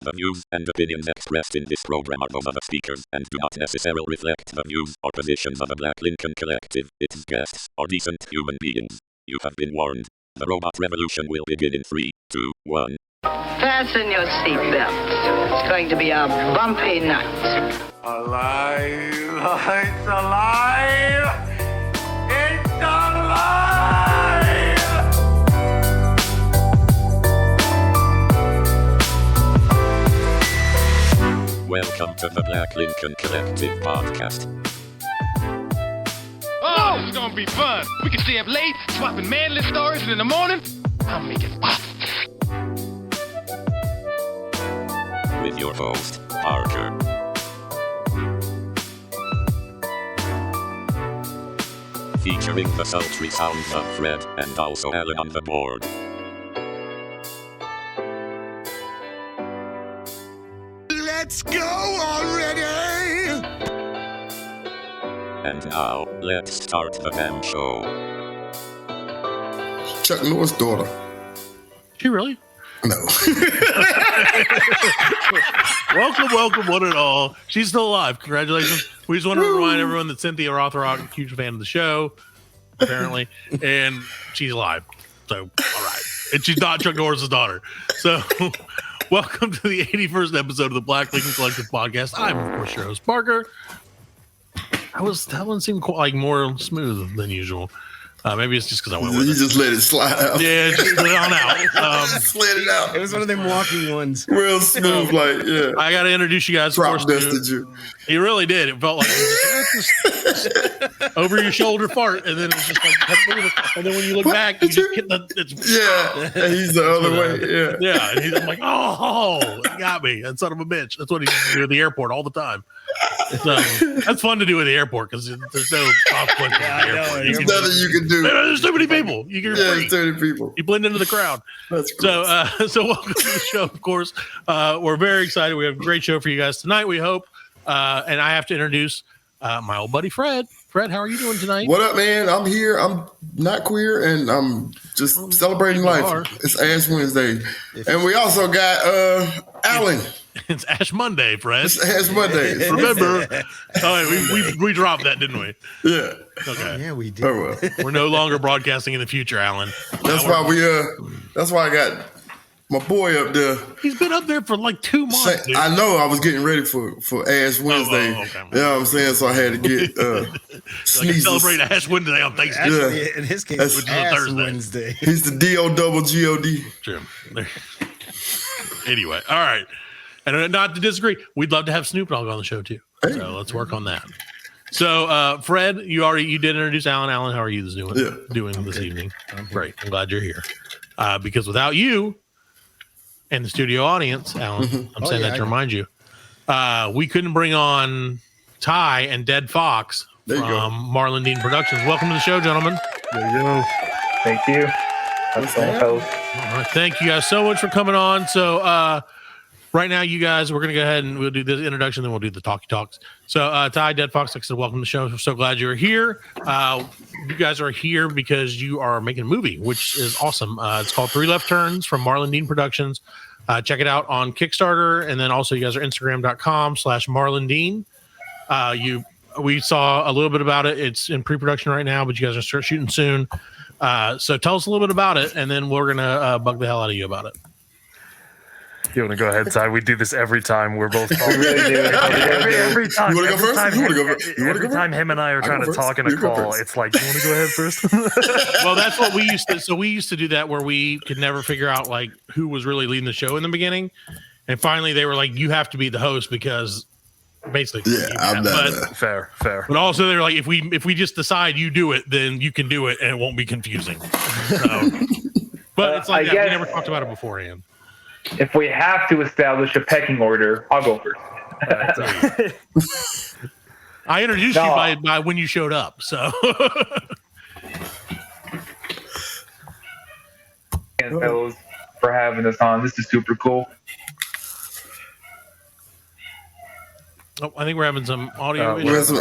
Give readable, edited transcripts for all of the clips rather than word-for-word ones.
The views and opinions expressed in this program are those of the speakers and do not necessarily reflect the views or positions of the Black Lincoln Collective, its guests, or decent human beings. You have been warned. The robot revolution will begin in 3, 2, 1. Fasten your seatbelts. It's going to be a bumpy night. Alive! It's alive! It's alive! Welcome to the Black Lincoln Collective podcast. Oh, this is gonna be fun. We can stay up late, swapping manly stories, and in the morning, I'll make it pop. With your host, Parker. Featuring the sultry sounds of Fred and also Allan on the board. Let's go already! And now, let's start the damn show. Chuck Norris' daughter. She really? No. welcome, one and all. She's still alive. Congratulations. We just want to remind everyone that Cynthia Rothrock, a huge fan of the show, apparently, and she's alive. So, all right. And she's not Chuck Norris' daughter. So, welcome to the 81st episode of the Black Lincoln Collective podcast. I'm, of course, your host, Parker. That one seemed quite, like more smooth than usual. Maybe it's just because I went with You it. just let it slide out. Yeah, just let it on out. Slid it out. It was one of them walking ones. Real smooth, like, yeah. I got to introduce you guys. Drop first, dusted you. He really did. It felt like just over your shoulder fart, and then it was just like, and then when you look back, you just get Yeah, and he's the other way, yeah. Yeah, and I'm like, oh, he got me, that son of a bitch. That's what he used to do at the airport all the time. So that's fun to do at the airport because there's no consequence at the airport. There's nothing you can do. There's too many people. There's too many people. You blend into the crowd. That's cool. So welcome to the show, of course. We're very excited. We have a great show for you guys tonight, we hope. And I have to introduce my old buddy, Fred. Fred, how are you doing tonight? What up, man? I'm here. I'm not queer, and I'm just celebrating life. It's Ash Wednesday. And we also got Allan. It's Ash Monday, Fred. It's Ash Monday. Remember? We dropped that, didn't we? Yeah. Okay. Yeah, we did. Oh, well. We're no longer broadcasting in the future, Allan. That's why I got my boy up there. He's been up there for like 2 months. Dude. I know I was getting ready for Ash Wednesday. Okay. You know what I'm saying? So I had to get sneezes. Celebrate Ash Wednesday on Thanksgiving. Actually, Yeah. in his case, That's- it's Which is a Ash Thursday. Wednesday. He's the D-O-double-G-O-D. True. Anyway, all right. And not to disagree, we'd love to have Snoop Dogg on the show too. Hey. So let's work on that. So Fred, you did introduce Allan. Allan, how are you doing this evening? Great. I'm glad you're here. Because without you and the studio audience, Allan, I'm saying that to remind you, we couldn't bring on Ty and DeadF0x There you go. from Marlon Dean Productions. Welcome to the show, gentlemen. There you go. Thank you. That's All right, thank you guys so much for coming on. So right now, you guys, we're going to go ahead and we'll do the introduction, then we'll do the talkie talks. So Ty, DeadF0x, like I said, welcome to the show. We're so glad you're here. You guys are here because you are making a movie, which is awesome. It's called 3 Left Turns from Marlon Dean Productions. Check it out on Kickstarter. And then also you guys are Instagram.com/Marlon Dean. We saw a little bit about it. It's in pre-production right now, but you guys are start shooting soon. So tell us a little bit about it, and then we're going to bug the hell out of you about it. You want to go ahead, Ty? We do this every time. We're both talking. really do. Every time. You wanna go every first? time You wanna him- go first? You wanna Every go time him and I are trying go to first. talk in a You go call, first. it's like, you want to go ahead first? Well, that's what we used to. So we used to do that where we could never figure out like who was really leading the show in the beginning, and finally they were like, "You have to be the host because basically." Yeah, I'm not. Fair. But also they're like, if we just decide you do it, then you can do it, and it won't be confusing. So, but it's like I that. We guess- never talked about it beforehand. If we have to establish a pecking order, I'll go first. I introduced No. you by when you showed up. So And fellows for having us on. This is super cool. oh, I think we're having some audio We have issues. some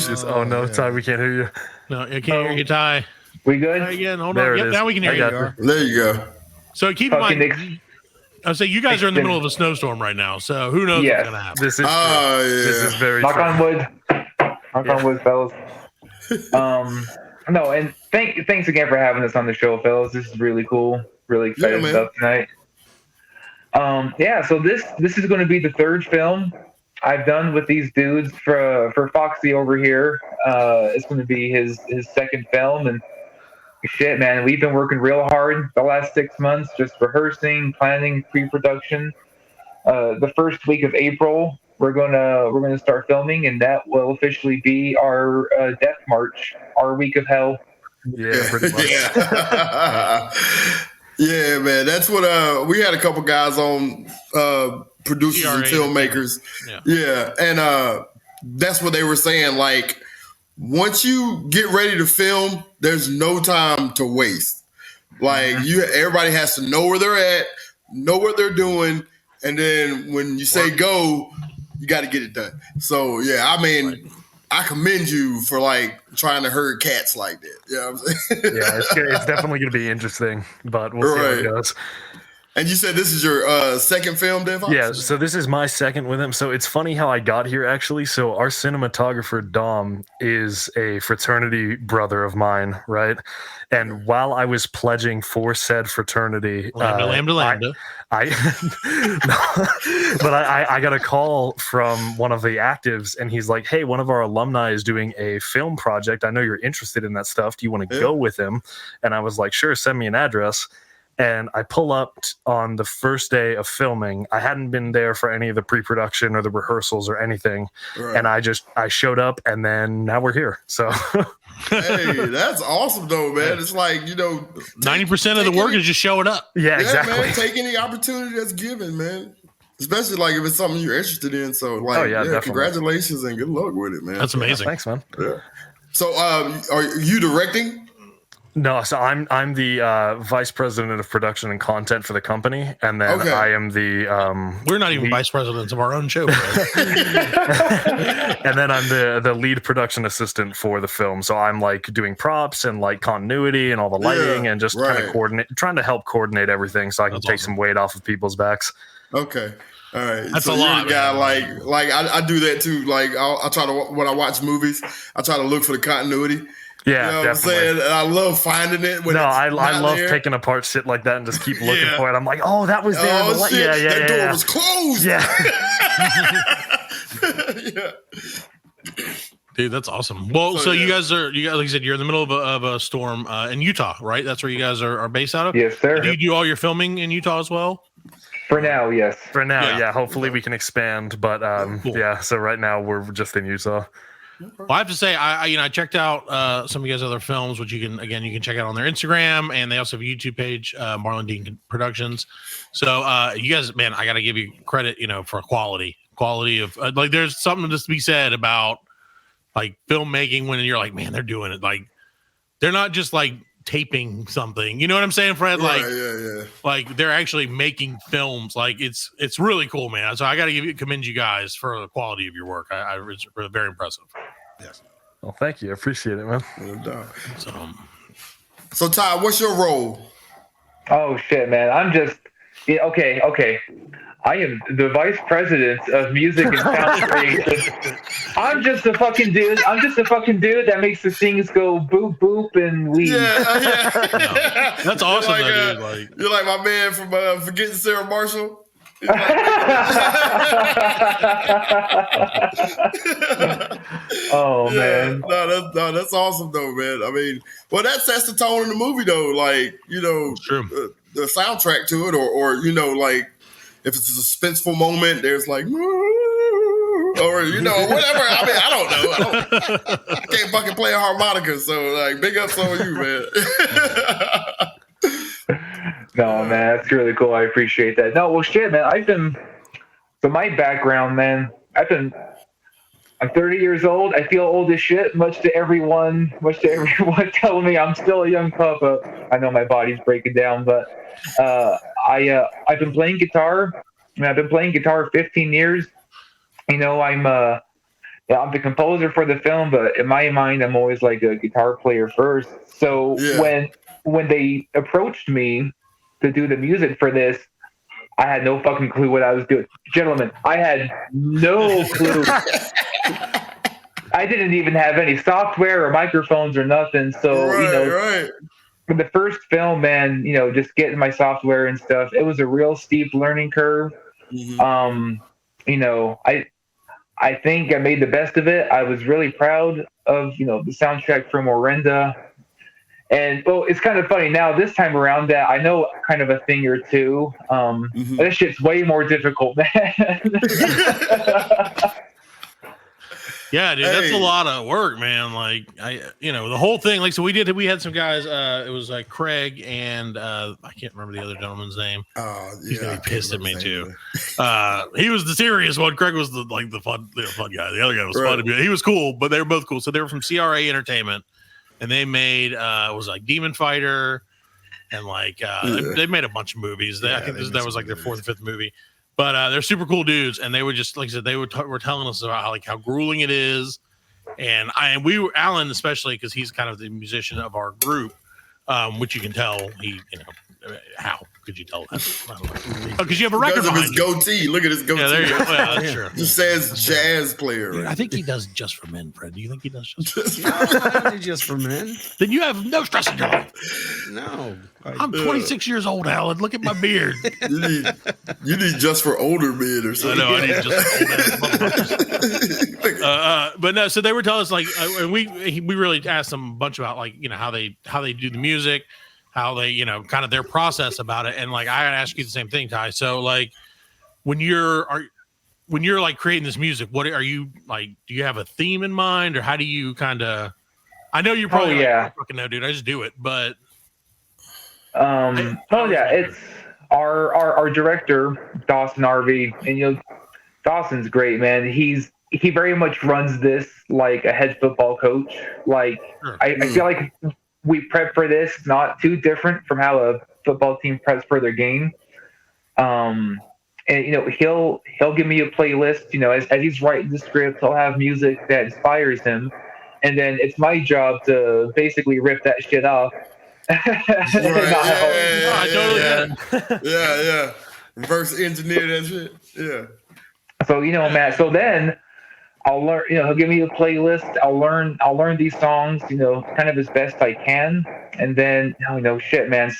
issues. Oh, no, Ty, we can't hear you. No, I can't hear you, Ty. We good? Try again. Hold There on. it Yep, is. now we can hear I you. got you. There you go. So keep in Okay, mind, Nick. I say you guys are in the middle of a snowstorm right now, so who knows what's gonna happen. This is very knock true. on wood. Knock on wood, fellas. No, and thanks again for having us on the show, fellas. This is really cool. Really excited about tonight. So this is going to be the third film I've done with these dudes for Foxy over here. It's going to be his second film, and shit, man, we've been working real hard the last 6 months, just rehearsing, planning, pre-production. The first week of April, we're gonna start filming, and that will officially be our Death March, our week of hell. Yeah, pretty much. Yeah, man. That's what we had a couple guys on, producers and filmmakers. Yeah, and that's what they were saying. Like, once you get ready to film, there's no time to waste. Like, everybody has to know where they're at, know what they're doing, and then when you say go, you got to get it done. So yeah, I mean, I commend you for like trying to herd cats like that. You know what I'm saying? Yeah, it's definitely going to be interesting, but we'll see how it goes. And you said this is your second film, Dead F0x? Yeah, so this is my second with him. So it's funny how I got here, actually. So our cinematographer, Dom, is a fraternity brother of mine, right? And while I was pledging for said fraternity... Lambda. I got a call from one of the actives, and he's like, hey, one of our alumni is doing a film project. I know you're interested in that stuff. Do you want to go with him? And I was like, sure, send me an address. And I pull up on the first day of filming. I hadn't been there for any of the pre-production or the rehearsals or anything. Right. And I showed up, and then now we're here. So hey, that's awesome though, man. It's like, 90% of the work is just showing up. Yeah, exactly. Man, take any opportunity that's given, man. Especially like if it's something you're interested in. So like, congratulations and good luck with it, man. That's amazing. Thanks, man. Yeah. So are you directing? No, so I'm the vice president of production and content for the company, and then I am the we're not even vice presidents of our own show. And then I'm the lead production assistant for the film. So I'm like doing props and like continuity and all the lighting and just kind of trying to help coordinate everything so I can take some weight off of people's backs. Okay. All right. That's so a lot. You're the guy, like I do that too. Like I try to, when I watch movies, I try to look for the continuity. Yeah, you know what I'm saying? And I love finding it. I love picking apart shit like that and just keep looking for it. I'm like, oh, that was there. Oh, shit. That door was closed. Yeah. Dude, that's awesome. Well, so you guys, like you said, you're in the middle of a storm in Utah, right? That's where you guys are based out of? Yes, sir. Do you do all your filming in Utah as well? For now, yes. For now, yeah. Hopefully we can expand, but cool. So right now we're just in Utah. Well, I have to say, I checked out some of you guys' other films, which you can check out on their Instagram, and they also have a YouTube page, Marlon Dean Productions. So you guys, man, I got to give you credit, for quality of like. There's something just to be said about like filmmaking when you're like, man, they're doing it. Like they're not just like taping something. You know what I'm saying, Fred? Like, like they're actually making films. Like it's really cool, man. So I got to commend you guys for the quality of your work. It's very impressive. Yes. Well, thank you. I appreciate it, man. So Ty, what's your role? Oh shit, man. I'm just okay. I am the vice president of music and sound creation. I'm just a fucking dude. That makes the things go boop boop and leave. Yeah. That's awesome, you're like my man from Forgetting Sarah Marshall. Oh man. No, that's awesome though, man. I mean, well, that sets the tone in the movie though. Like, the soundtrack to it, or like if it's a suspenseful moment, there's like, or whatever. I mean, I don't know. I can't fucking play a harmonica, so like, big ups on you, man. No, man, that's really cool. I appreciate that. No, well, shit, man. So my background, man, I'm 30 years old. I feel old as shit, much to everyone telling me I'm still a young pup. I know my body's breaking down, but I've been playing guitar. I've been playing guitar 15 years. I'm the composer for the film, but in my mind, I'm always like a guitar player first. So when they approached me to do the music for this, I had no fucking clue what I was doing. Gentlemen, I had no clue. I didn't even have any software or microphones or nothing. So, for the first film, man, just getting my software and stuff, it was a real steep learning curve. Mm-hmm. I think I made the best of it. I was really proud of, the soundtrack from Orenda. And, well, it's kind of funny now, this time around, that I know kind of a thing or two. This shit's way more difficult, man. Yeah, dude, that's a lot of work, man. Like, the whole thing. Like, so we had some guys. It was like Craig and I can't remember the other gentleman's name. He's gonna be pissed at me too. He was the serious one. Craig was the fun guy. The other guy was fun. He was cool, but they were both cool. So they were from CRA Entertainment, and they made it was like Demon Fighter, and like they made a bunch of movies. I think that was like their fourth or fifth movie. But they're super cool dudes, and they were just like I said, they were telling us about how grueling it is, and we were Allan especially because he's kind of the musician of our group, which you can tell how could you tell that? Because you have a record because of his you. Goatee. Look at his goatee. Yeah, there you go. Yeah, that's true. Just says jazz player. Dude, I think he does Just for Men, Fred. Do you think he does Just for Men? I don't do Just for Men. Then you have no stress in your life. No. I'm 26 years old, Allan. Look at my beard. you need Just for Older Men or something. I know. I need Just for Older. But no, so they were telling us and we really asked them a bunch about how they do the music, how they kind of their process about it, and I ask you the same thing, Ty. So when you're creating this music, what are you like? Do you have a theme in mind, or how do you kind of? I know you're probably fucking no, dude. I just do it, but. It's our director Dawson Harvey, and Dawson's great, man. He very much runs this like a head football coach. I feel like we prep for this not too different from how a football team preps for their game. And he'll give me a playlist. As he's writing the script, he'll have music that inspires him, and then it's my job to basically rip that shit off. Yeah. Reverse engineer that shit. Yeah. So Matt. So then I'll learn. He'll give me a playlist. I'll learn these songs. Kind of as best I can. And then shit, man.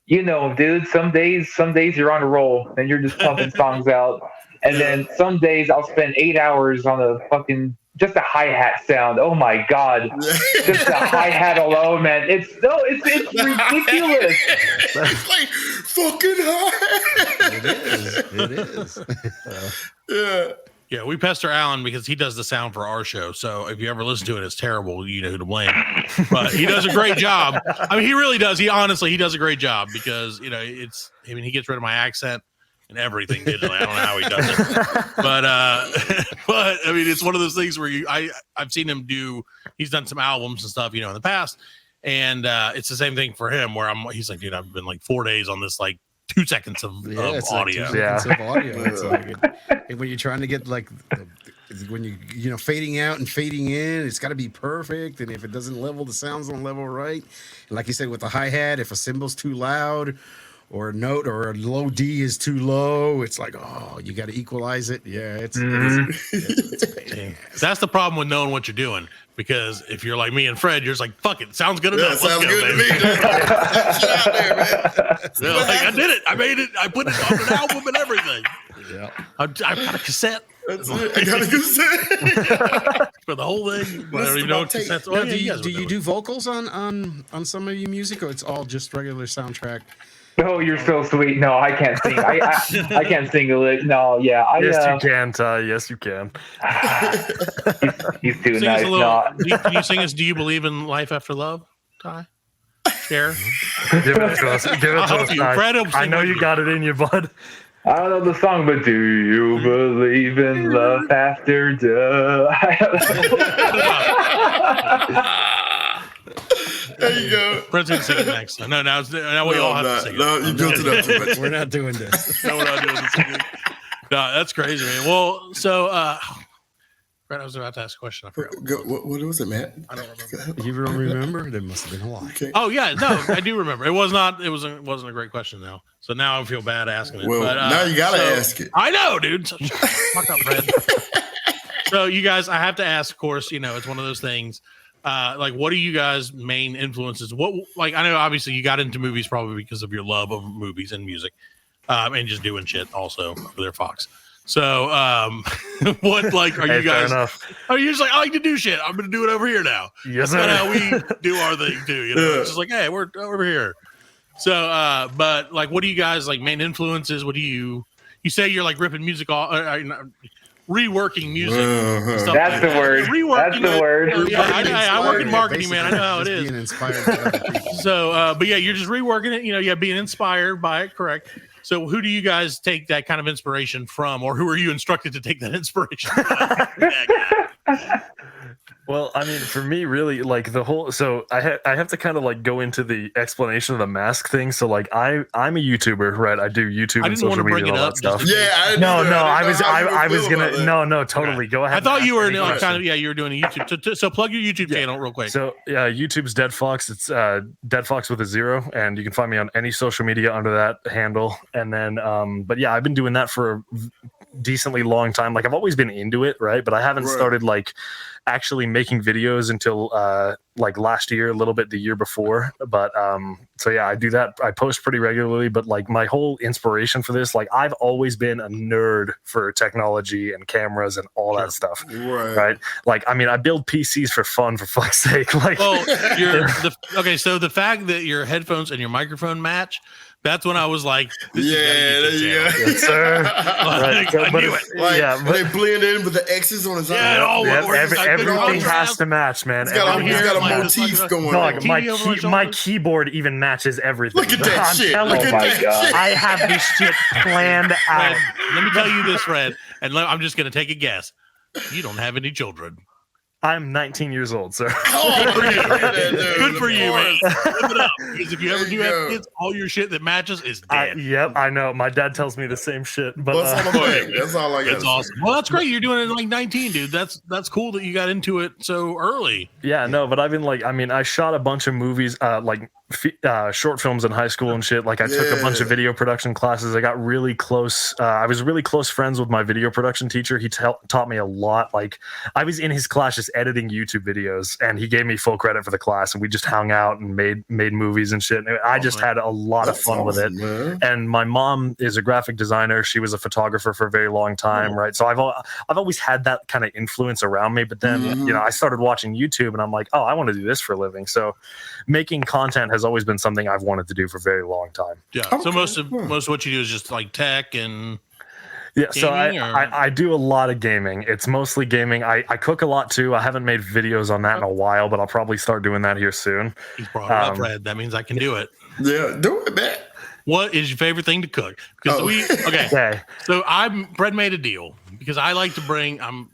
Dude. Some days you're on a roll and you're just pumping songs out. And then some days I'll spend 8 hours on just a hi-hat sound. Oh my God. Just a hi-hat alone, man. It's ridiculous. It's like fucking hi-hat. It is. Yeah. Yeah, we pester Allan because he does the sound for our show. So if you ever listen to it, it's terrible. You know who to blame. But he does a great job. I mean, he really does. He does a great job because, he gets rid of my accent and everything digitally. I don't know how he does it. But I mean, it's one of those things where I've seen him he's done some albums and stuff, in the past. And it's the same thing for him where he's like, dude, I've been 4 days on this 2 seconds of audio. It's like 2 seconds of audio. It's when you're trying to get when you fading out and fading in, it's got to be perfect. And if it doesn't level, the sounds don't level right. And like you said, with the hi-hat, if a cymbal's too loud or a note or a low D is too low, it's like, oh, you got to equalize it. Yeah, it's that's the problem with knowing what you're doing. Because if you're like me and Fred, you're just like, fuck it, sounds good enough. Sounds good to me. I did it. I made it. I put it on an album and everything. Yeah, I've got a cassette. That's it. I got a cassette for the whole thing. I don't even know what cassettes. Now, do you do vocals on some of your music, or it's all just regular soundtrack? Oh, you're so sweet. No, I can't sing. I can't sing a lick. No, yeah. Yes, you can, Ty. Yes, you can. He's too sing nice. Can you sing us Do You Believe in Life After Love, Ty? Share. Give it to us. Give it to us, Ty. Fred, I know you got it in you, bud. I don't know the song, but do you believe in love after death? There you go. Fred's going to sing it next. No, now we all have to sing it. No, you built it up too much. We're not doing this. No, we're not doing this. No, that's crazy, man. Well, so I was about to ask a question. I forgot. What was it, Matt? I don't remember. You don't remember? There must have been a lot. Okay. Oh yeah, no, I do remember. It wasn't a great question though. So now I feel bad asking it. Well, but, now you gotta ask it. I know, dude. So fuck up, Fred. So you guys, I have to ask. Of course, it's one of those things. Like, what are you guys' main influences? What, like, I know obviously you got into movies probably because of your love of movies and music, and just doing shit also over there, Fox. So, what, like, are you guys? Are you just like, I like to do shit? I'm going to do it over here now. Yes, that's how we do our thing too. It's just like, hey, we're over here. So, but like, what do you guys like? Main influences? What do you say? You're like ripping music off, reworking music. That's the word. That's the word. I work in marketing, man. I know how it is. Being inspired by other people. So, but yeah, you're just reworking it. Being inspired by it. Correct. So who do you guys take that kind of inspiration from, or who are you instructed to take that inspiration from? Well, I mean, for me, really, like the whole. So I have to kind of like go into the explanation of the mask thing. So like I'm a YouTuber, right? I do YouTube and social media and all that stuff. Yeah. I was gonna. No, totally. Go ahead. I thought you were you were doing a YouTube. So plug your YouTube channel real quick. So YouTube's DeadF0x. It's DeadF0x with a 0, and you can find me on any social media under that handle. And then, but yeah, I've been doing that for a decently long time. Like I've always been into it, right? But I haven't started like actually making videos until like last year, a little bit the year before. But so yeah, I do that. I post pretty regularly, but like my whole inspiration for this, like I've always been a nerd for technology and cameras and all that stuff. Right. Like, I mean, I build PCs for fun, for fuck's sake. Like, well, okay. So the fact that your headphones and your microphone match, that's when I was like, this there you go. Yes, sir. Like, I knew it. Like, they blend in with the X's on his everything has to match, man. He's got a motif going on. My keyboard even matches everything. Look at that shit. Look at that shit. I have this shit planned out. Let me tell you this, Fred, and I'm just going to take a guess. You don't have any children. I'm 19 years old, sir. Good for you. Good for you, man. Live it up. Because if you ever do have kids, all your shit that matches is dead. Yep, I know. My dad tells me the same shit. But that's all I got. It's awesome. Well, that's great. You're doing it at like 19, dude. That's cool that you got into it so early. Yeah, no, but I've been like, I mean, I shot a bunch of movies, like short films in high school and shit. Like I took a bunch of video production classes. I got really close. I was really close friends with my video production teacher. He taught me a lot. Like I was in his class just editing YouTube videos, and he gave me full credit for the class, and we just hung out and made movies and shit. I just had a lot of fun with it. Man. And my mom is a graphic designer. She was a photographer for a very long time, right? So I've always had that kind of influence around me. But then I started watching YouTube, and I'm like, oh, I want to do this for a living. So making content has always been something I've wanted to do for a very long time. Yeah. So most of what you do is just like tech and so I do a lot of gaming. It's mostly gaming. I cook a lot too. I haven't made videos on that in a while, but I'll probably start doing that here soon. He's brought it up, Fred. That means I can do it. Yeah, do it, man. What is your favorite thing to cook? Because So Fred made a deal because I like to bring. I'm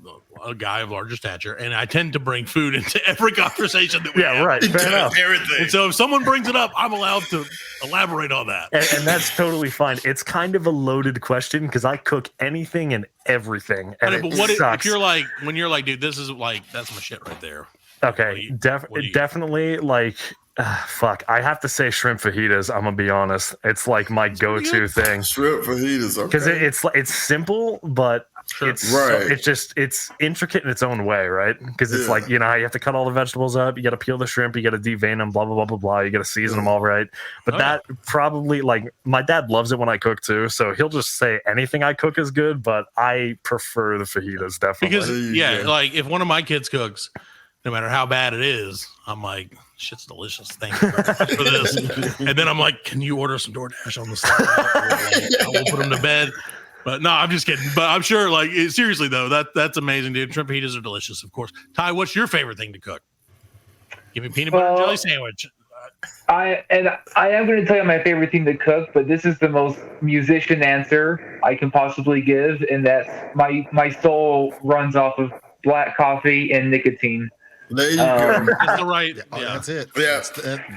a guy of larger stature, and I tend to bring food into every conversation that we have. Right. Fair enough. Everything. And so if someone brings it up, I'm allowed to elaborate on that. And that's totally fine. It's kind of a loaded question because I cook anything and everything. And but what if you're like, when you're like, dude, this is like, that's my shit right there. Okay. Definitely like, fuck. I have to say shrimp fajitas. I'm gonna be honest. It's like my go-to thing. Shrimp fajitas, okay. Because it's simple, but it's intricate in its own way, right? Because it's like, you have to cut all the vegetables up, you got to peel the shrimp, you got to devein them, blah blah blah blah blah. You got to season them all right. But that probably, like, my dad loves it when I cook too, so he'll just say anything I cook is good. But I prefer the fajitas definitely. Because like if one of my kids cooks, no matter how bad it is, I'm like, shit's delicious. Thank you for this. And then I'm like, can you order some DoorDash on the side? I will put them to bed. But no, I'm just kidding. But I'm sure, like, seriously though, that's amazing, dude. Shrimp fajitas are delicious, of course. Ty, what's your favorite thing to cook? Give me peanut butter and jelly sandwich. I am going to tell you my favorite thing to cook, but this is the most musician answer I can possibly give, and that's my soul runs off of black coffee and nicotine. There you go. That's the right. That's it. Yeah,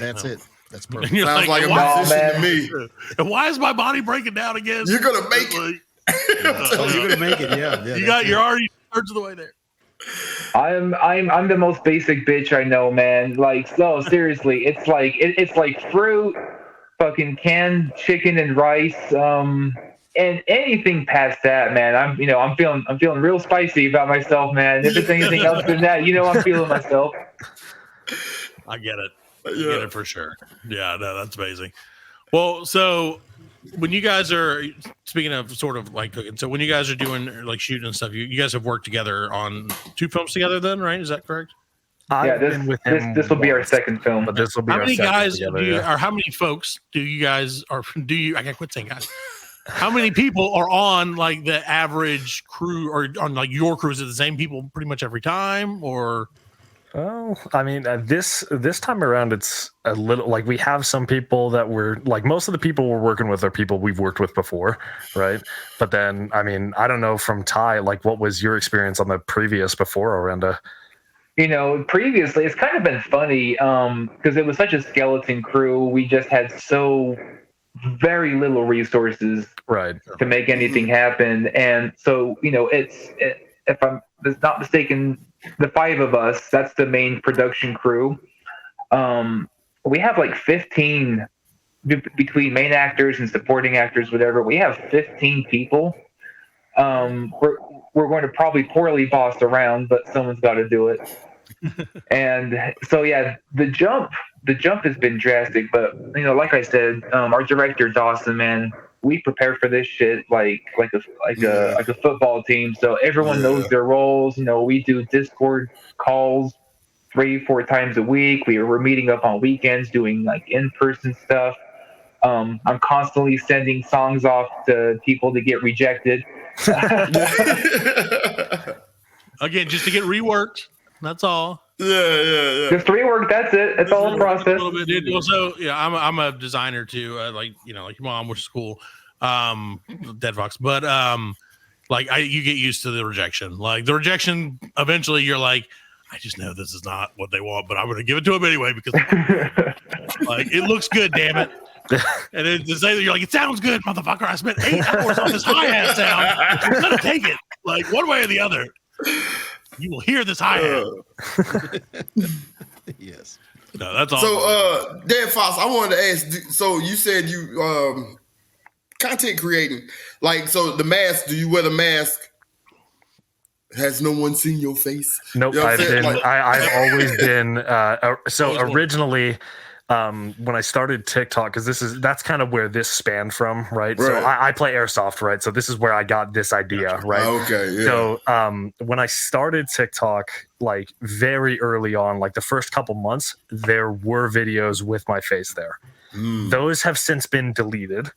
that's it. That's perfect. Sounds like a musician to me. And why is my body breaking down again? You're gonna make it. You're gonna make it. Yeah. You're already 2/3 of the way there. I'm the most basic bitch I know, man. Like, no, seriously, it's like fruit, fucking canned chicken and rice, and anything past that, man. I'm feeling real spicy about myself, man. If it's anything else than that, I'm feeling myself. I get it. I get it for sure. Yeah, no, that's amazing. Well, so when you guys are speaking of sort of like cooking, so when you guys are doing like shooting and stuff, you guys have worked together on 2 films together, then, right? Is that correct? Yeah, this will be our second film. But this will be how our many second guys together, or how many folks do you guys I can't quit saying guys. How many people are on like the average crew or on like your crew? Is it the same people pretty much every time, or? Well, I mean, this time around, it's a little like we have some people that we're like most of the people we're working with are people we've worked with before, right? But then, I mean, I don't know from Ty, like what was your experience on the previous before Orenda? Previously, it's kind of been funny because it was such a skeleton crew. We just had so very little resources to make anything happen. And so, if I'm not mistaken, the 5 of us, that's the main production crew. We have like 15 between main actors and supporting actors, whatever. We have 15 people. We're going to probably poorly boss around, but someone's got to do it. And so, yeah, the jump has been drastic, but like I said, our director Dawson, man, we prepare for this shit like a football team. So everyone knows their roles. We do Discord calls 3-4 times a week. We're meeting up on weekends doing like in-person stuff. I'm constantly sending songs off to people to get rejected. Again, just to get reworked. That's all. Yeah. Just rework. That's it. That's all a process. Also, I'm a designer too. Like your mom, which is cool. Dead Fox, but you get used to the rejection. Like the rejection, eventually you're like, I just know this is not what they want, but I'm going to give it to them anyway because like it looks good, damn it. And then to say that you're like, it sounds good, motherfucker. I spent 8 hours on this hi-hat sound. I'm going to take it, like one way or the other. You will hear this hi-hat. Yes. No, that's all. So, DeadF0x, I wanted to ask. So you said you content creating, like, so the mask. Do you wear the mask? Has no one seen your face? Nope. I've always been. So originally, when I started TikTok, because that's kind of where this spanned from, right? So I play airsoft, right? So this is where I got this idea, right? Okay. Yeah. So when I started TikTok, like very early on, like the first couple months, there were videos with my face there. Those have since been deleted.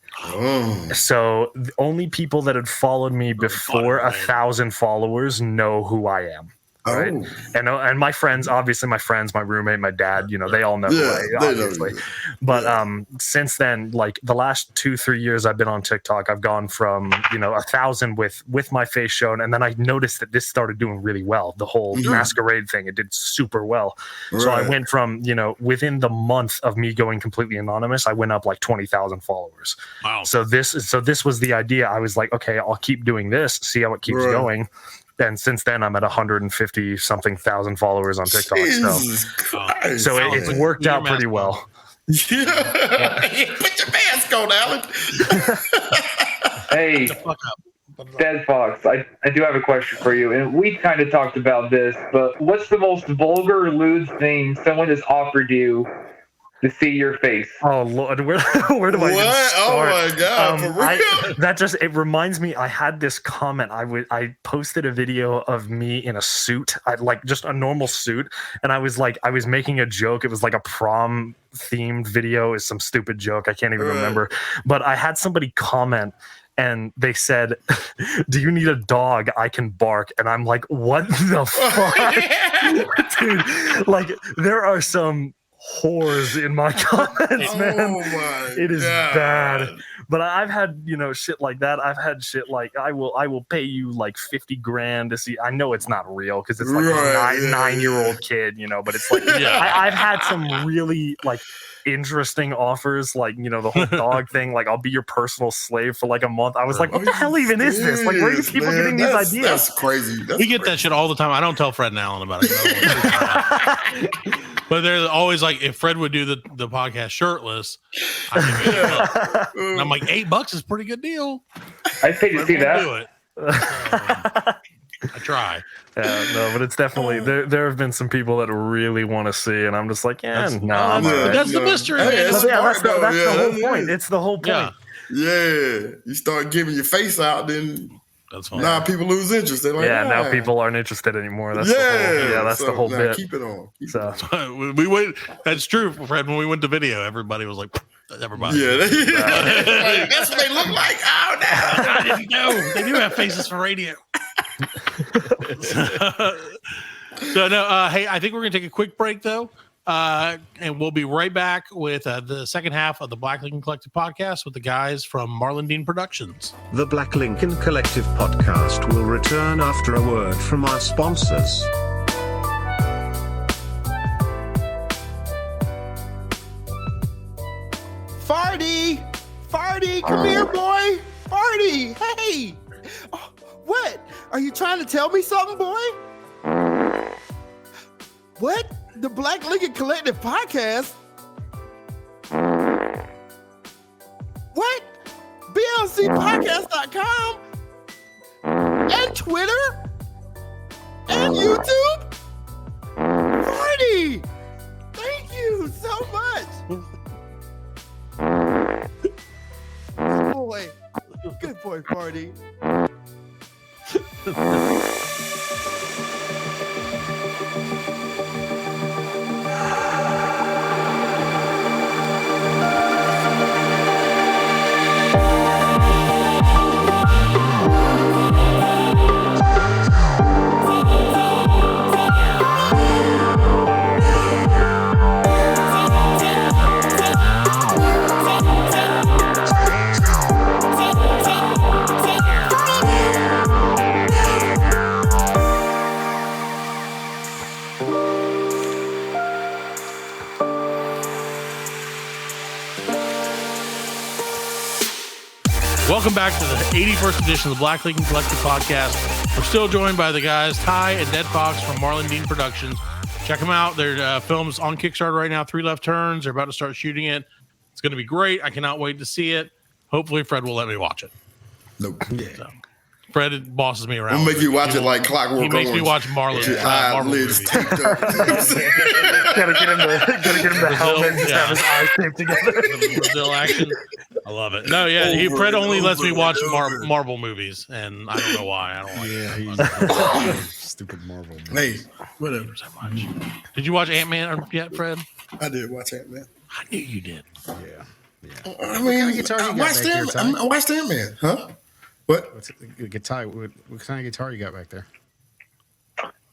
So the only people that had followed me before 1,000 followers know who I am. Right. And my friends, obviously my friends, my roommate, my dad, they all know who I am, obviously. But since then, like the last 2-3 years I've been on TikTok, I've gone from 1,000 with my face shown, and then I noticed that this started doing really well. The whole masquerade thing, it did super well. So I went from within the month of me going completely anonymous, I went up like 20,000 followers. Wow. So this was the idea. I was like, okay, I'll keep doing this, see how it keeps going. And since then, I'm at 150 something thousand followers on TikTok. So it's worked out pretty well. Yeah. Put your mask on, Allan. Hey, DeadF0x, I do have a question for you. And we kind of talked about this, but what's the most vulgar, lewd thing someone has offered you to see your face? Oh Lord, where do I even start? Oh my God, for real? It reminds me. I had this comment. I posted a video of me in a suit, like just a normal suit, and I was making a joke. It was like a prom themed video. Is some stupid joke. I can't even remember. But I had somebody comment, and they said, "Do you need a dog? I can bark." And I'm like, "What the fuck, dude?" Like there are some whores in my comments, man. My it is God. bad. But I've had, shit like that. I've had shit like I will pay you like 50 grand to see. I know it's not real because it's like a 9-year-old kid, but it's like I've had some really like interesting offers, like the whole dog thing. Like I'll be your personal slave for like a month. I was like, what the hell even is this? Like, where are you people getting these ideas? That's crazy. We get that shit all the time. I don't tell Fred and Allan about it. But they're always like, if Fred would do the podcast shirtless, and I'm like, $8 is a pretty good deal. I'd pay to see that. Do it. I try. Yeah, no, but it's definitely there have been some people that really want to see, and I'm just like, that's the mystery. That's the whole point. It's the whole point. Yeah, you start giving your face out, then that's fine. Now people lose interest. They're like, now people aren't interested anymore. That's the whole bit. Keep it on. We went. That's true, Fred. When we went to video, everybody was like, everybody. Yeah, that's what they look like. Oh no, I didn't know. They do have faces for radio. So no, hey, I think we're gonna take a quick break though, and we'll be right back with the second half of the Black Lincoln Collective podcast with the guys from Marlon Dean Productions. The Black Lincoln Collective podcast will return after a word from our sponsors. Farty, come here, boy. Farty, hey. Oh, what? Are you trying to tell me something, boy? What? The Black Lincoln Collective podcast? What? BLCpodcast.com? And Twitter? And YouTube? Farty! Thank you so much. Boy. Good boy, Farty. Welcome back to the 81st edition of the Black Lincoln Collective podcast. We're still joined by the guys Ty and DeadF0x from Marlon Dean Productions. Check them out. Their film's on Kickstarter right now. 3 Left Turns. They're about to start shooting it. It's going to be great. I cannot wait to see it. Hopefully, Fred will let me watch it. Nope. Yeah. So, Fred bosses me around. I'll make you watch it like Clockwork Orange. He makes me watch Marlon. Eyelids movies. taped up. gotta get him the helmet and have his eyes taped together. Brazil action. I love it. No, yeah. Fred only lets me watch Marvel movies, and I don't know why. I don't like it. He's stupid Marvel. Hey, whatever. So much. Did you watch Ant-Man yet, Fred? I did watch Ant-Man. I knew you did. Yeah. I mean, I watched Ant-Man. Huh? What? What's the guitar? What kind of guitar you got back there?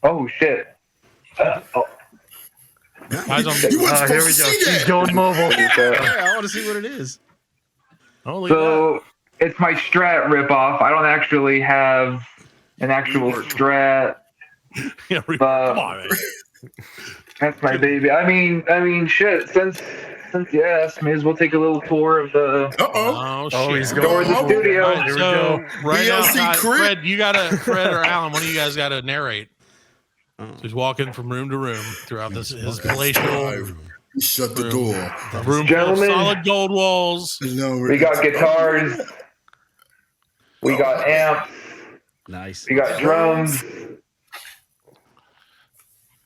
Oh shit! Here we go. He's going mobile. Yeah, I want to see what it is. So it's my Strat ripoff. I don't actually have an actual Strat. Yeah, come on, man. That's my baby. I mean, shit. Since you asked, may as well take a little tour of the. Oh, he's tour of the studio. Right, Here we so go. right now, BLC Crit. Fred, Fred or Allan, one of you guys got to narrate. So he's walking from room to room throughout his palatial. Shut the door. A room full of solid gold walls. We got guitars. We got amps. Nice. We got drums.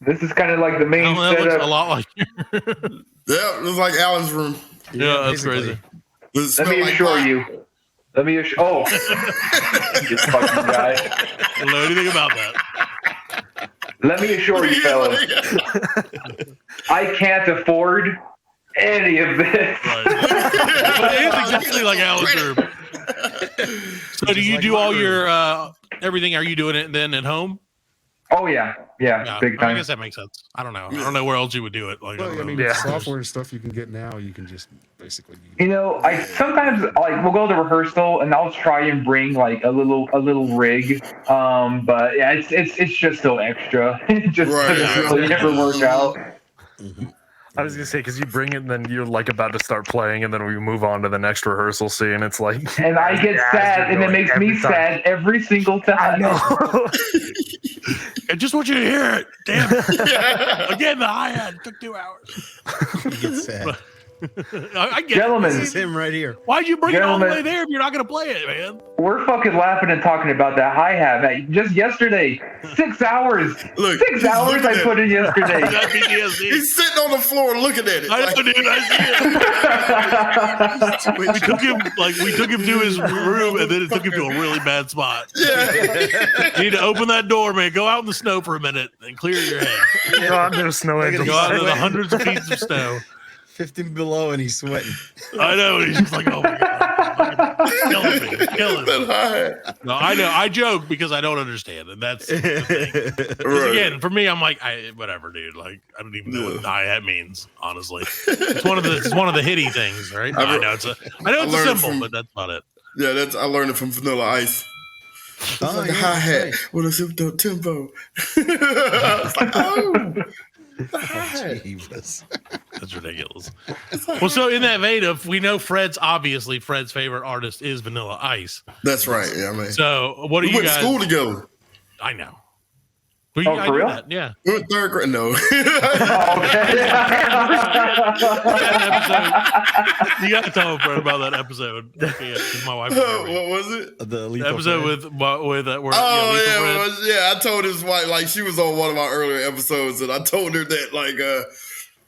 This is kind of like the main That setup. looks a lot like Yeah, it was like Allan's room. Yeah, that's crazy. Let me assure you. Oh, you fucking guy. I don't know anything about that. Let me assure you, fellas. I can't afford any of this. Right. But it is exactly like Allan's room. So do you do all your everything? Are you doing it then at home? Oh yeah, big time. I guess that makes sense. I don't know. I don't know where else you would do it. Like, Well, I mean, software and stuff you can get now, you can just basically. You know, I sometimes like we'll go to rehearsal and I'll try and bring like a little rig, but yeah, it's just so extra. It just doesn't really ever work out. I was gonna say because you bring it and then you're like about to start playing and then we move on to the next rehearsal scene. It's like, and I get sad and it makes me sad every single time. I know. I just want you to hear it. Damn it. Again, the hi-hat took 2 hours. You get sad. I get Gentlemen, this is him right here. Why'd you bring it all the way there if you're not going to play it, man? We're fucking laughing and talking about that hi-hat, man. Just yesterday, 6 hours. Look, 6 hours I put in yesterday. He's sitting on the floor looking at it. I know, dude. I see it. we took him to his room, and then it took him to a really bad spot. Yeah. You need to open that door, man. Go out in the snow for a minute and clear your head. God, there's snow. Go out into the hundreds of feet of snow. 15 below and he's sweating. I know. He's just like, oh my God. Killing me. No, I know. I joke because I don't understand. And that's the thing. Because again, for me, I'm like, whatever, dude. Like, I don't even know what hi-hat means, honestly. It's one of the hitty things, right? I know it's a symbol, but that's about it. Yeah, I learned it from Vanilla Ice. It's like a hi-hat with a super tempo. I was like, oh. That's ridiculous. Well, so in that vein of, we know Fred's favorite artist is Vanilla Ice. That's right. Yeah, man. So what do you guys? We went to school together. I know. For real? That. Yeah. We were 3rd grade. No. You got to tell Fred about that episode. Okay, my wife. What was it? The episode with where I told his wife, like, she was on one of my earlier episodes, and I told her that, like,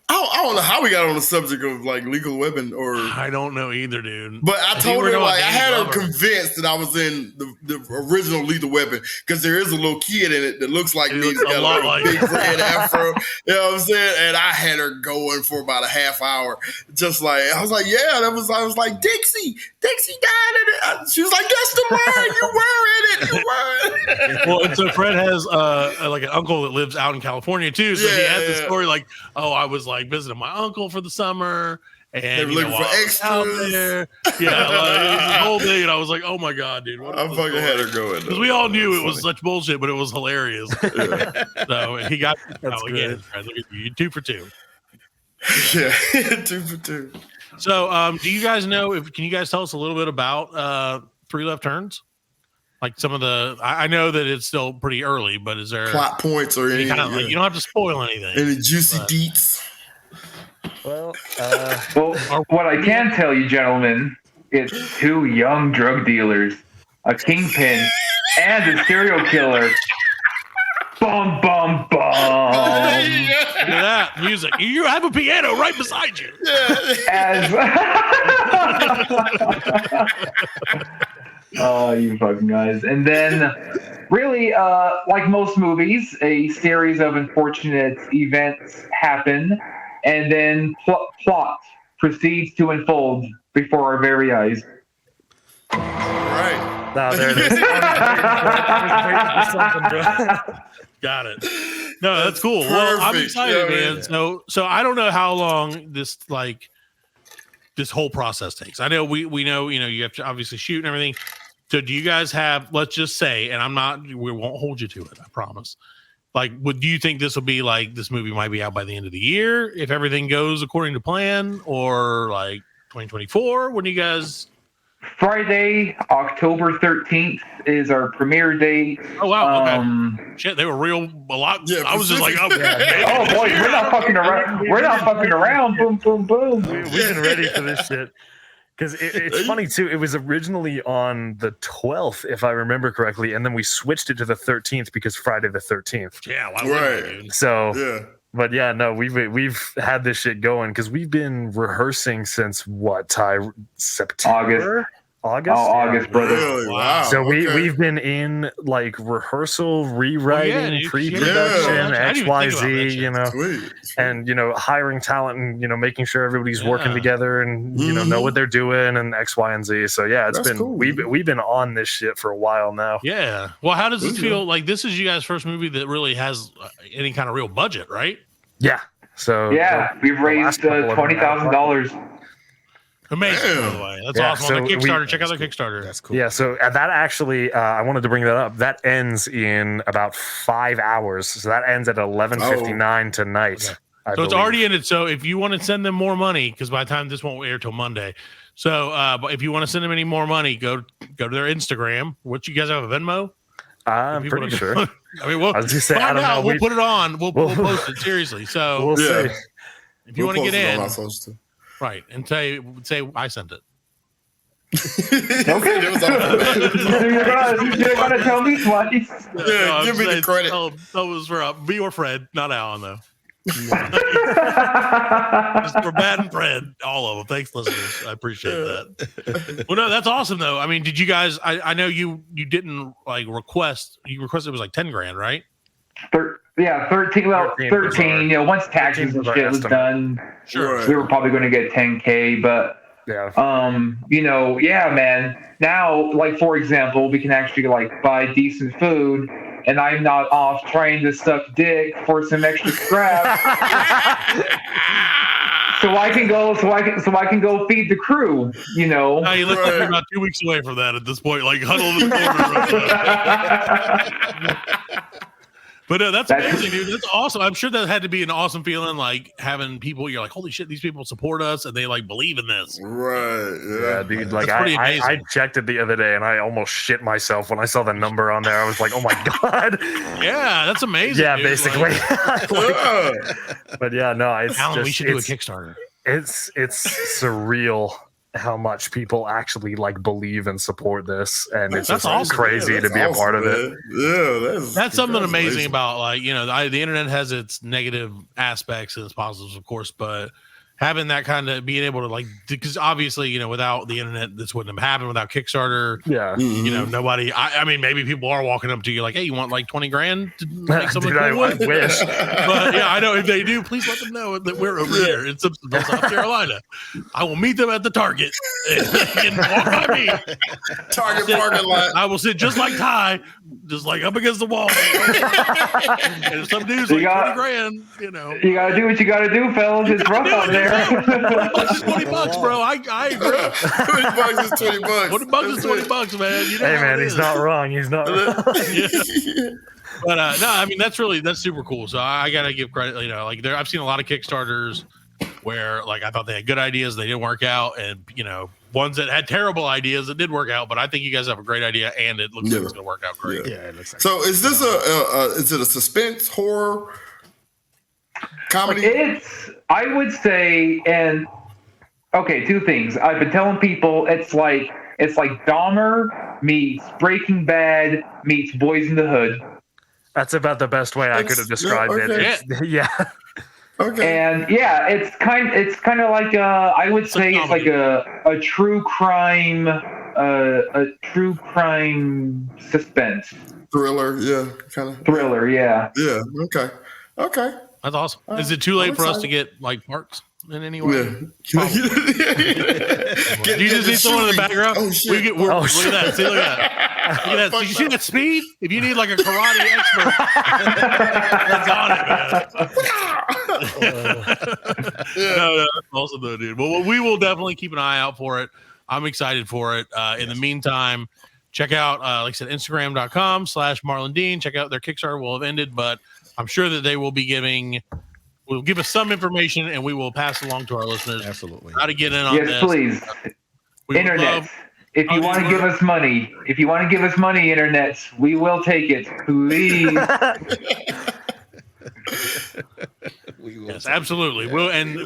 I don't know how we got on the subject of like Lethal Weapon, or I don't know either, dude. But I told her, like, I had her convinced that I was in the original Lethal Weapon, because there is a little kid in it that looks like me. He's got a lot like big red afro. You know what I'm saying? And I had her going for about a half hour, just like, I was like, yeah, I was like, Dixie died in it. She was like, that's the word. You were in it. Well, and so Fred has like an uncle that lives out in California too. So he had this story like, oh, I was like visiting my uncle for the summer, and they were looking for extras out there. Yeah, like, the whole thing, and I was like, oh my God, dude. I fucking had her going. Because we all knew it was such bullshit, but it was hilarious. Yeah. So he got again. Look at you, 2 for 2. Yeah, 2 for 2. So, do you guys know? Can you guys tell us a little bit about 3 Left Turns? Like some of the, I know that it's still pretty early, but is there plot points or anything? Like, you don't have to spoil anything. Any juicy deets? Well, what I can tell you, gentlemen, is 2 young drug dealers, a kingpin, and a serial killer. Bum, bum, bum. Look at that music. You have a piano right beside you. Oh, you fucking guys. And then, really, like most movies, a series of unfortunate events happen, and then plot proceeds to unfold before our very eyes. Right. No, there it is. Got it. No, that's cool. Well, I'm excited, man. So I don't know how long this whole process takes. I know we know, you have to obviously shoot and everything. So do you guys have, let's just say, and we won't hold you to it, I promise. Like, do you think this will be like, this movie might be out by the end of the year if everything goes according to plan, or like 2024? When do you guys? Friday, October 13th is our premiere date. Oh wow! Okay. Shit, they were a lot. Yeah, I was just like, oh, oh boy, we're not fucking around. We're not fucking around. Boom, boom, boom. We've been ready for this shit. Because it's funny too. It was originally on the 12th, if I remember correctly, and then we switched it to the 13th because Friday the 13th. Yeah, right. So, yeah. But yeah, no, we've had this shit going because we've been rehearsing since what, Ty? September, August. August, brother. Really? Wow. So we've been in like rehearsal, rewriting, pre-production, XYZ, you know, Sweet. and hiring talent and making sure everybody's working together and know what they're doing and X, Y, and Z. So yeah, it's been cool. we've been on this shit for a while now. Yeah. Well, how does it feel? Like this is you guys' first movie that really has any kind of real budget, right? Yeah. So we've raised $20,000. Amazing, by the way. That's awesome. On the Kickstarter, check out their Kickstarter. That's cool. Yeah, so that actually, I wanted to bring that up. That ends in about 5 hours. So that ends at 11:59 tonight. Okay. So it's already ended. So if you want to send them more money, because by the time this won't air till Monday. So but if you want to send them any more money, go to their Instagram. What, you guys have a Venmo? I'm pretty sure. I mean, I was just saying, I don't know. We'll put it on. We'll post it seriously. So we'll see. If you want to get in. Right, and say I sent it. Okay. You're gonna tell me twice. Yeah, give me the credit. That was for me or Fred, not Allan though. Just for Bad and Fred, all of them. Thanks, listeners. I appreciate that. Well, no, that's awesome though. I mean, did you guys? I know you didn't like request. You requested it was like $10,000, right? 13. Well, 13. Once taxes and shit was done, we were probably going to get 10K. But man. Now, like for example, we can actually like buy decent food, and I'm not off trying to suck dick for some extra scrap. So I can go feed the crew. Now you look like you're about 2 weeks away from that at this point. Like huddle in the corner. But that's amazing, dude. That's awesome. I'm sure that had to be an awesome feeling, like having people. You're like, holy shit, these people support us and they like believe in this. Right? Yeah, dude. Like I checked it the other day and I almost shit myself when I saw the number on there. I was like, oh my god. Yeah, that's amazing. Yeah, dude. basically. But yeah, no, it's Allan, just, we should do a Kickstarter. It's surreal how much people actually like believe and support this, and it's just awesome. Crazy to be a part of it. Yeah, that's something amazing about like the internet has its negative aspects and its positives, of course, but having that kind of being able to like, because obviously without the internet this wouldn't have happened. Without Kickstarter, nobody. I mean, maybe people are walking up to you like, hey, you want like $20,000 to make something cool? I wish. But yeah, I know if they do, please let them know that we're over here in Simpsonville, South Carolina. I will meet them at the Target. Target parking lot. I will sit just like Ty, just like up against the wall. And if some dude's like $20,000, you gotta do what you gotta do, fellas. It's rough out there. It's $20, bro. I agree. $20 is $20. $20 is $20, man. Hey, man, he's not wrong. He's not wrong. But no, I mean that's super cool. So I gotta give credit. Like I've seen a lot of Kickstarters where like I thought they had good ideas, they didn't work out, and ones that had terrible ideas that did work out. But I think you guys have a great idea, and it looks like it's gonna work out great. Yeah, it looks like. So is this is it a suspense horror comedy? I would say, and okay, two things. I've been telling people it's like Dahmer meets Breaking Bad meets Boys in the Hood. That's about the best way I could have described it. Yeah. Okay. And yeah, it's kind of like I would say it's like a true crime suspense thriller. Yeah, kind of thriller. Yeah. Yeah. Okay. That's awesome. Is it too late for us to get like parts in any way? Yeah. Do you just need someone in the background? Oh shit! Look at that! See, look at that! Look at that! Did you see that speed? If you need like a karate expert, that's on it, man. No, that's awesome though, dude. Well, we will definitely keep an eye out for it. I'm excited for it. In the meantime, check out, like I said, Instagram.com/Marlon Dean. Check out their Kickstarter. Will have ended, but I'm sure that they will be will give us some information, and we will pass along to our listeners. Absolutely. How to get in on this. Yes, please. Internet. If you want to give us money, Internet, we will take it. Please. Yes, absolutely.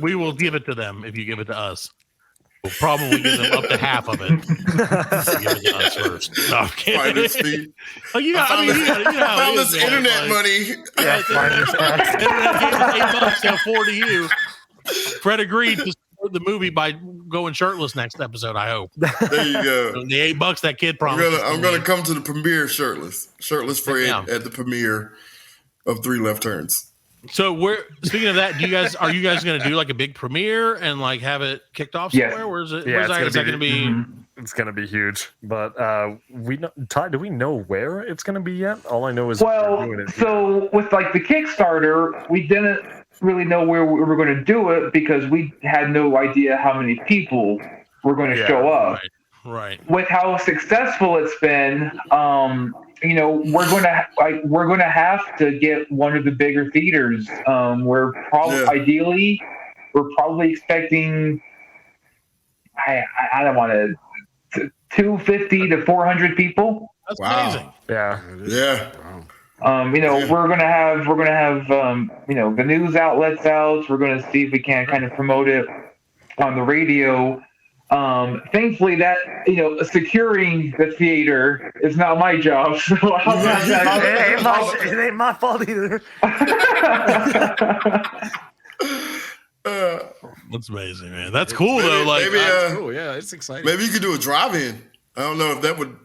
We will give it to them if you give it to us. We'll probably give them up to half of it. Give it to us first. No, I'm kidding. I found this internet money. Internet gave us $8 to afford to you. Fred agreed to support the movie by going shirtless next episode. I hope. There you go. The $8 that kid promised. I'm gonna come to the premiere shirtless Fred at the premiere of 3 Left Turns. So speaking of that, are you guys going to do like a big premiere and like have it kicked off somewhere? Where is it? Yeah, is that going to be? It's going to be huge. But Ty, do we know where it's going to be yet? All I know is so with like the Kickstarter, we didn't really know where we were going to do it because we had no idea how many people were going to show up. Right. With how successful it's been, we're going to have to get one of the bigger theaters. We're probably expecting. I don't want to 250 to 400 people. That's amazing. Yeah. We're gonna have the news outlets out. We're gonna see if we can kind of promote it on the radio. Thankfully, that securing the theater is not my job. So it ain't my fault either. That's amazing, man. That's cool though. That's cool. Yeah, it's exciting. Maybe you could do a drive-in. I don't know if that would.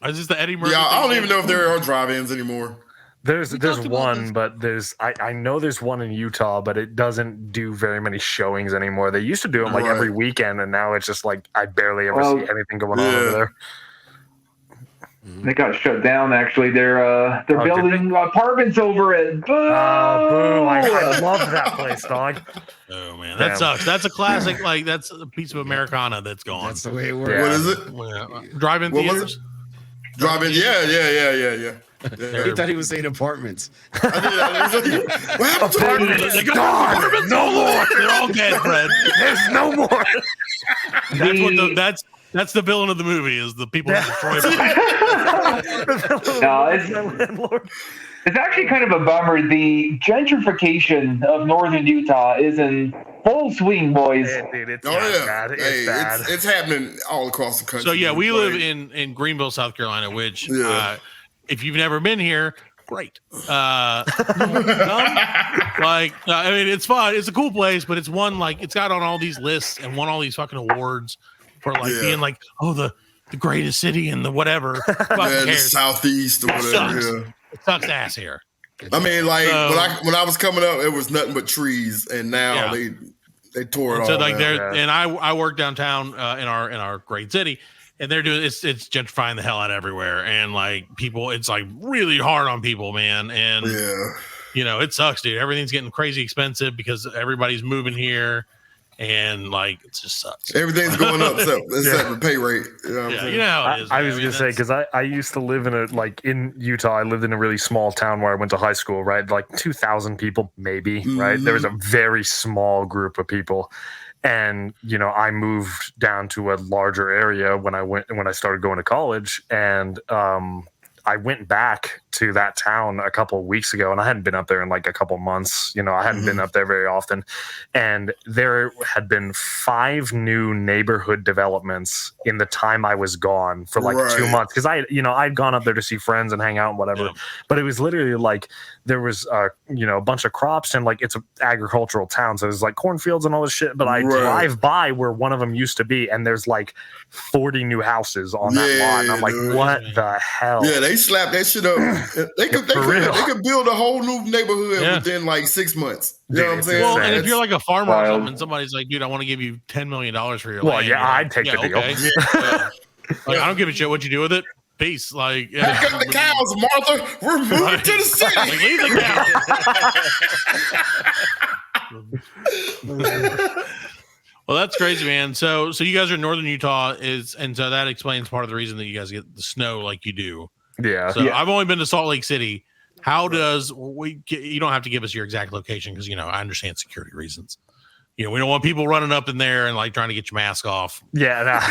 Is this the Eddie Murphy? Yeah, I don't even know if there are drive-ins anymore. There's one, but I know there's one in Utah, but it doesn't do very many showings anymore. They used to do them like every weekend, and now it's just like I barely ever see anything going on over there. They got shut down. Actually, they're building apartments over at. Boo! I love that place, dog. Oh man, that sucks. That's a classic. Like that's a piece of Americana that's gone. That's the way it works. Yeah. What is it? Drive-in theaters. Drive-in. Yeah. He thought he was saying apartments. Apartments. No more. They're all dead, Fred. There's no more. That's the villain of the movie is the people who destroy it. It's actually kind of a bummer. The gentrification of northern Utah is in full swing, boys. It's bad. It's happening all across the country. So yeah, we live in Greenville, South Carolina, which if you've never been here, great. It's fun. It's a cool place, but it's it's got on all these lists and won all these fucking awards for being like, the greatest city in the whatever. The Southeast or whatever. It sucks ass here. I mean, when I was coming up, it was nothing but trees, and now they tore it all. So down. and I work downtown in our great city. And they're doing it's gentrifying the hell out everywhere, and people, it's really hard on people, man. And it sucks, dude. Everything's getting crazy expensive because everybody's moving here, and it just sucks. Everything's going up except the pay rate. You know what I'm saying? How it is. I was gonna say because I used to live in Utah. I lived in a really small town where I went to high school. Right, 2,000 people, maybe. Mm-hmm. Right, there was a very small group of people. And, I moved down to a larger area when I started going to college, and I went back to that town a couple of weeks ago, and I hadn't been up there in a couple months. I hadn't been up there very often, and there had been 5 new neighborhood developments in the time I was gone for 2 months because I'd gone up there to see friends and hang out and whatever, but it was literally there was a bunch of crops and it's an agricultural town, so there's cornfields and all this shit. But I drive by where one of them used to be, and there's 40 new houses on that lot, and I'm like, what the hell? Yeah, they slapped that shit up. They could build a whole new neighborhood within 6 months. You know what I'm saying? Well, and if you're a farmer or something, and somebody's like, dude, I want to give you $10 million for your land. Well, I'd take the deal. Okay. I don't give a shit what you do with it. Peace. Pick up the cows, Martha. We're moving to the city. Leave the cows. Well, that's crazy, man. So you guys are in northern Utah, and so that explains part of the reason that you guys get the snow like you do. Yeah. So I've only been to Salt Lake City. How does you don't have to give us your exact location because I understand security reasons. We don't want people running up in there and trying to get your mask off. Yeah,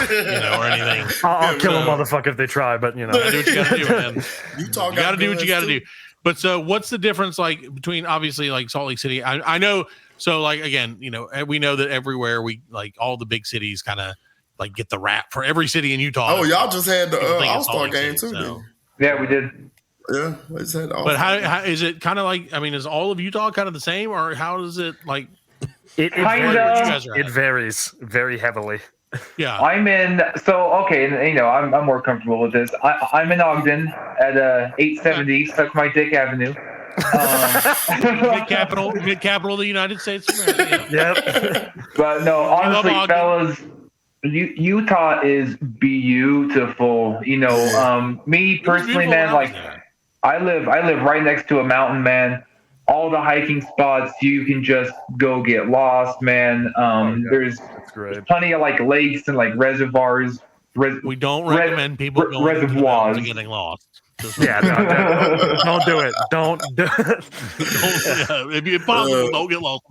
or anything. I'll kill a motherfucker if they try, but do what you gotta do, man. You gotta do what you gotta do. But so what's the difference between obviously Salt Lake City? I know. So again, we know that everywhere we all the big cities kind of get the rap for every city in Utah. Oh, y'all just had the All-Star game too. So. Yeah, we did. Yeah, we just had. But how is it kind of is all of Utah kind of the same, or how does it It varies very heavily. Yeah, I'm in. So okay, and I'm more comfortable with this. I'm in Ogden at 870 Suck My Dick Avenue. mid capital of the United States. Yep. But no, honestly, fellas, Utah is beautiful. Me personally, man, like I live right next to a mountain, man. All the hiking spots, you can just go get lost, man. There's plenty of like lakes and like reservoirs. We don't recommend people going reservoirs to getting lost. Yeah, no, don't do it. Don't do it. If possible, don't get lost.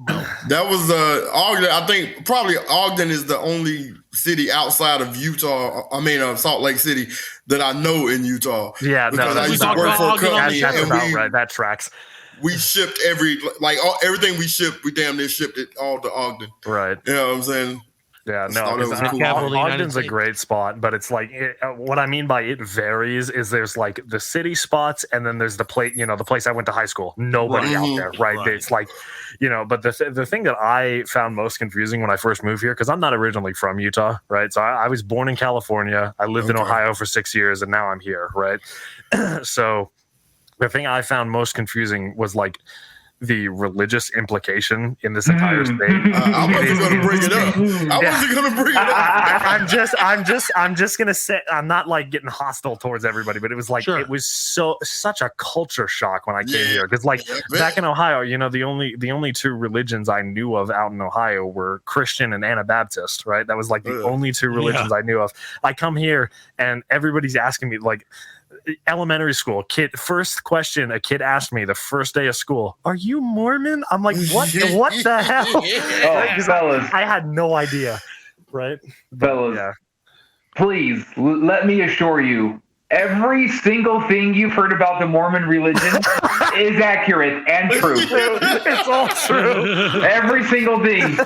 That was Ogden. I think probably Ogden is the only city outside of Utah. Salt Lake City that I know in Utah. Yeah, because I used to work for a company, that's and about right. That tracks. We shipped everything we shipped. We damn near shipped it all to Ogden. Right. You know what I'm saying? Yeah, no, cool. Ogden's a great spot, but it's like what I mean by it varies is there's like the city spots, and then there's the place I went to high school. Nobody out there, right? It's like, but the thing that I found most confusing when I first moved here, because I'm not originally from Utah, right? So I was born in California. I lived in Ohio for 6 years, and now I'm here, right? So the thing I found most confusing was like the religious implication in this entire state. I wasn't going to bring it up. I'm just going to say, I'm not like getting hostile towards everybody, but it was like, it was such a culture shock when I came here. Cause like back in Ohio, the only two religions I knew of out in Ohio were Christian and Anabaptist, right? That was like the only two religions I knew of. I come here and everybody's asking me like, elementary school first question a kid asked me the first day of school, are you Mormon? I'm like, what the hell? I had no idea, right? Fellas, please let me assure you, every single thing you've heard about the Mormon religion is accurate and true. It's all true. Every single thing.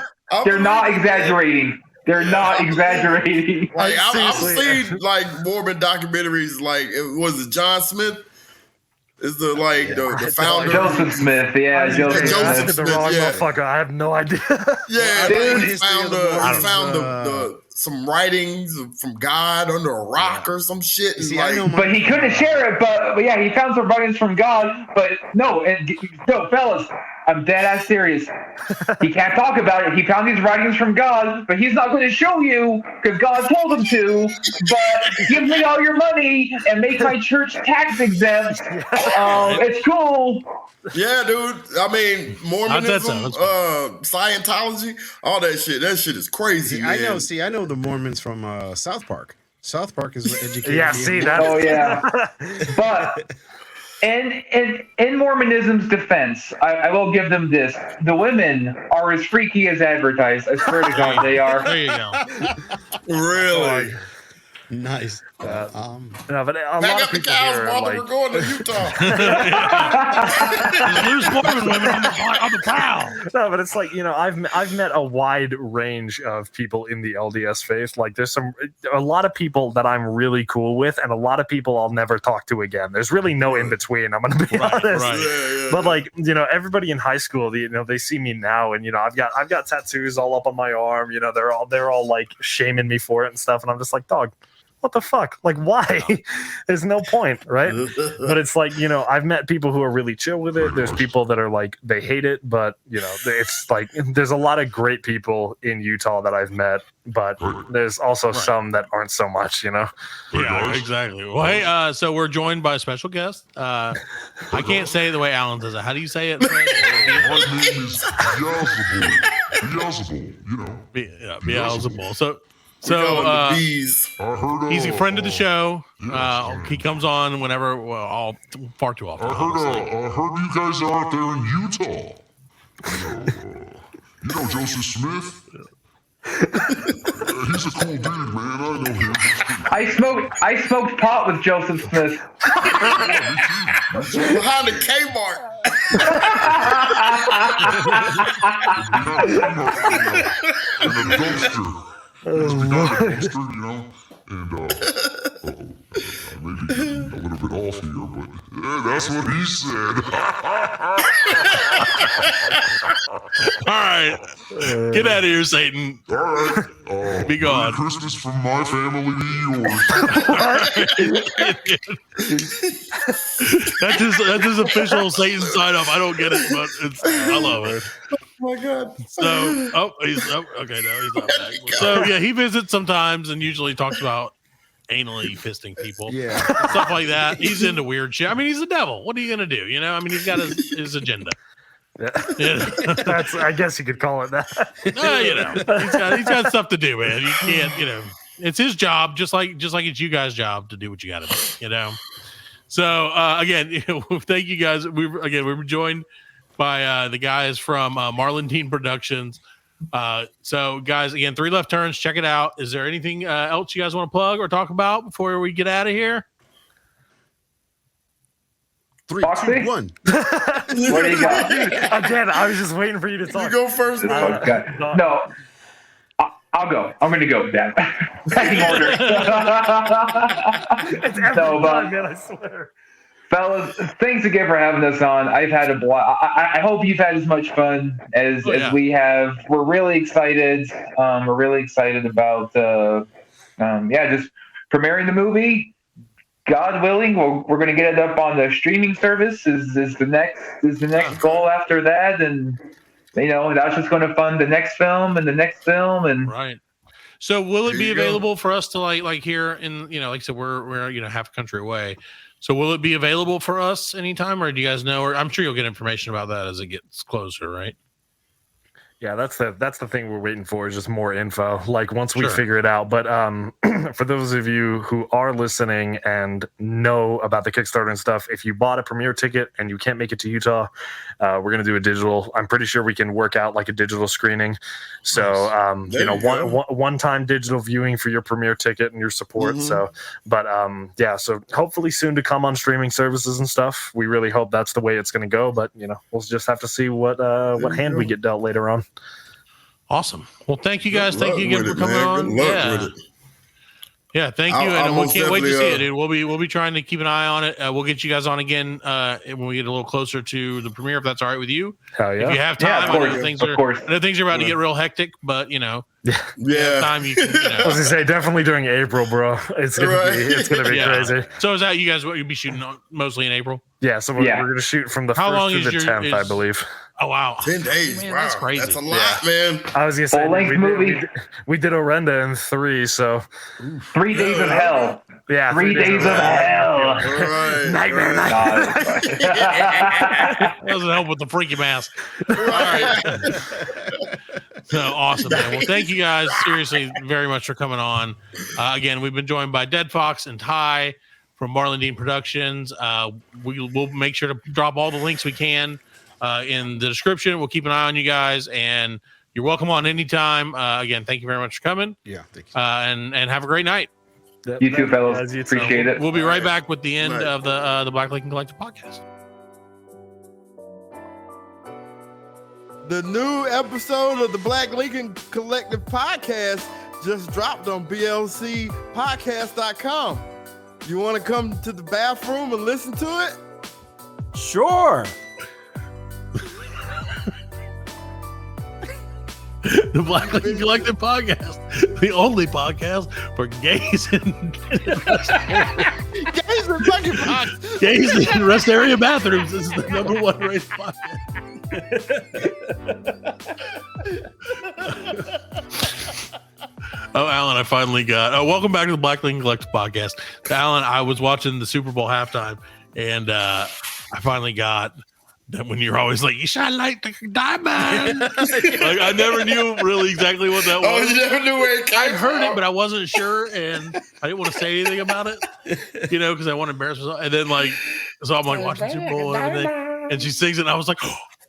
They're not exaggerating. They're not exaggerating. Like I've seen like Mormon documentaries. Like was it John Smith? Is the founder? Joseph Smith. Yeah, Joseph Smith. The wrong motherfucker. I have no idea. Yeah, he found some writings from God under a rock or some shit. But he couldn't share it. But yeah, he found some writings from God. But no, fellas, I'm dead ass serious. He can't talk about it. He found these writings from God, but he's not going to show you because God told him to. But give me all your money and make my church tax exempt. It's cool. Yeah, dude. I mean, Mormonism, Scientology, all that shit. That shit is crazy. Man. I know the Mormons from South Park. South Park is what educated me. Yeah, see that? Oh yeah. But in Mormonism's defense, I will give them this: the women are as freaky as advertised. I swear to God, they are. There you go. Really. Nice. No, but a Back lot up of the people cows, here are brother. like, We're going to Utah. There's Mormon women on the prowl. No, but it's like, I've met a wide range of people in the LDS faith. Like there's a lot of people that I'm really cool with, and a lot of people I'll never talk to again. There's really no in between. I'm gonna be honest. Right. Yeah. But like, everybody in high school, they see me now, and I've got tattoos all up on my arm. They're all like shaming me for it and stuff, and I'm just like, dog, what the fuck? Like, why? There's no point, right? But it's like, I've met people who are really chill with it. There's people that are like, they hate it, but it's like, there's a lot of great people in Utah that I've met, but there's also some that aren't so much, Yeah, exactly. Well, hey, so we're joined by a special guest. I can't say it the way Allan does it. How do you say it? My name is Beelzebul. Beelzebul. So he's a friend of the show. He comes on whenever, far too often. I heard you guys are out there in Utah. You know Joseph Smith? He's a cool dude, man. I know him. I smoked pot with Joseph Smith. Behind the Kmart. In a dumpster. It's behind a dumpster, and I may be a little bit off here, but Yeah, that's what he said. All right. Get out of here, Satan. All right. Be gone. Merry Christmas from my family to yours. That's his official Satan sign off. I don't get it, but I love it. Oh my God. So, okay, no, he's not back. So, yeah, he visits sometimes and usually talks about anally fisting people. Yeah. Stuff like that. He's into weird shit. I mean, he's the devil. What are you going to do? You know, I mean, he's got his agenda. Yeah. You know? That's, I guess you could call it that. You know, he's got stuff to do, man. You can't, you know, it's his job, just like it's you guys' job to do what you got to do, you know? So, again, you know, thank you guys. We were joined by the guys from Marlon Dean Productions. So, guys, again, 3 Left Turns. Check it out. Is there anything else you guys want to plug or talk about before we get out of here? 3, 2, 1. What do you got? Again, I was just waiting for you to talk. You go first, man. Okay. No, I'll go. I'm going to go, Dan. Pecking order. It's every time, man, I swear. Fellas, thanks again for having us on. I've had a blast. I hope you've had as much fun as we have. We're really excited. We're really excited about just premiering the movie. God willing, we're going to get it up on the streaming service. Is the next goal after that, and you know that's just going to fund the next film and the next film and right. So will it be available for us to like here in, you know, like I said, we're you know, half a country away. So will it be available for us anytime, or do you guys know? Or I'm sure you'll get information about that as it gets closer, right? Yeah, that's the thing we're waiting for, is just more info. Like once we figure it out. But for those of you who are listening and know about the Kickstarter and stuff, if you bought a premiere ticket and you can't make it to Utah, we're gonna do a digital. I'm pretty sure we can work out like a digital screening. So you know, one-time digital viewing for your premiere ticket and your support. So, but so hopefully soon to come on streaming services and stuff. We really hope that's the way it's gonna go. But you know, we'll just have to see what hand we get dealt later on. Awesome. Well, thank you guys. Thank you again for coming on. Good luck with it. Yeah, thank you, and we can't wait to see it, dude. We'll be trying to keep an eye on it. We'll get you guys on again when we get a little closer to the premiere, if that's all right with you. Hell yeah! If you have time, I know things are about to get real hectic, but you know, time you can. You know. I was gonna say definitely during April, bro. It's gonna be crazy. So is that you guys? What you'll be shooting on mostly in April? Yeah. So we're gonna shoot from the 1st to the 10th, I believe. Oh wow, 10 days! Man, wow, that's crazy. That's a lot, man. I was gonna say we did Orenda in 3, so 3 days of hell. Yeah, 3 days of hell. Right. Nightmare. Doesn't help with the freaky mask. All right. So awesome, man. Well, thank you guys seriously very much for coming on. Again, we've been joined by Dead F0x and Ty from Marlon Dean Productions. We'll make sure to drop all the links we can in the description. We'll keep an eye on you guys, and you're welcome on anytime. Again, thank you very much for coming. Yeah, thank you. And have a great night. You too, fellas. Appreciate it. We'll be right back with the end of the Black Lincoln Collective podcast. The new episode of the Black Lincoln Collective podcast just dropped on blcpodcast.com. You want to come to the bathroom and listen to it? Sure. The Black Lincoln Collective podcast, the only podcast for gays and gays in rest area bathrooms. This is the #1 rated podcast. Oh, Allan, I finally got. Welcome back to the Black Lincoln Collective podcast. Allan, I was watching the Super Bowl halftime, and I finally got. That when you're always like, you shine like the diamond. Like, I never knew really exactly what that was. Oh, you never knew where it came I heard it, but I wasn't sure, and I didn't want to say anything about it, you know, because I want to embarrass myself. And then, like, so I'm like watching Super Bowl and everything, and she sings it, and I was like,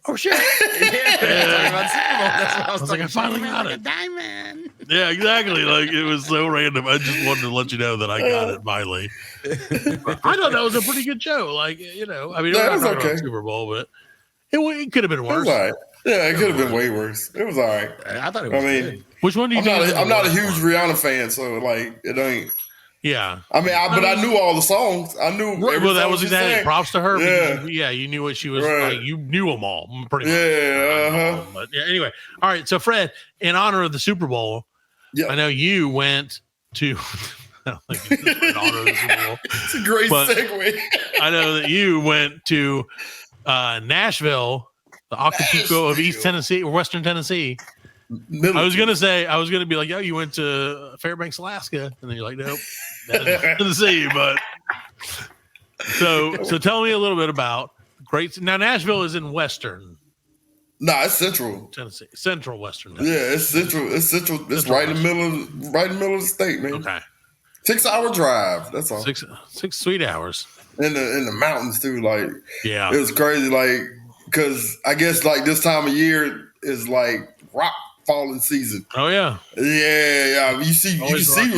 oh shit! I was like, I finally got it. Diamond. Yeah, exactly. Like, it was so random. I just wanted to let you know that I got it finally. I thought that was a pretty good show. Like, you know, I mean, it was okay. Super Bowl, but it could have been worse. It was all right. Yeah, it could have been way worse. It was all right. I thought it was good. Which one do you think? I'm not a huge Rihanna fan, so like, it ain't. Yeah. I mean, but I knew all the songs. I knew. Right, well, that was exactly props to her. Yeah. You knew what she was like. You knew them all pretty much. Yeah. But yeah, anyway. All right. So, Fred, in honor of the Super Bowl, I know you went to. I don't think it's in honor of the Super Bowl. It's a great segue. I know that you went to Nashville, the Acapulco of East Tennessee or Western Tennessee. I was gonna be like, yo, you went to Fairbanks, Alaska, and then you're like, nope, that's Tennessee. But so tell me a little bit about now. Nashville is in Western. No, it's Central Tennessee, Central Western Tennessee. Yeah, it's Central. It's Central. It's right in the middle of the state, man. Okay, 6-hour drive. That's all. Six sweet hours in the mountains too. Like, yeah, it was crazy. Like, because I guess like this time of year is like rock falling season. Oh yeah. You see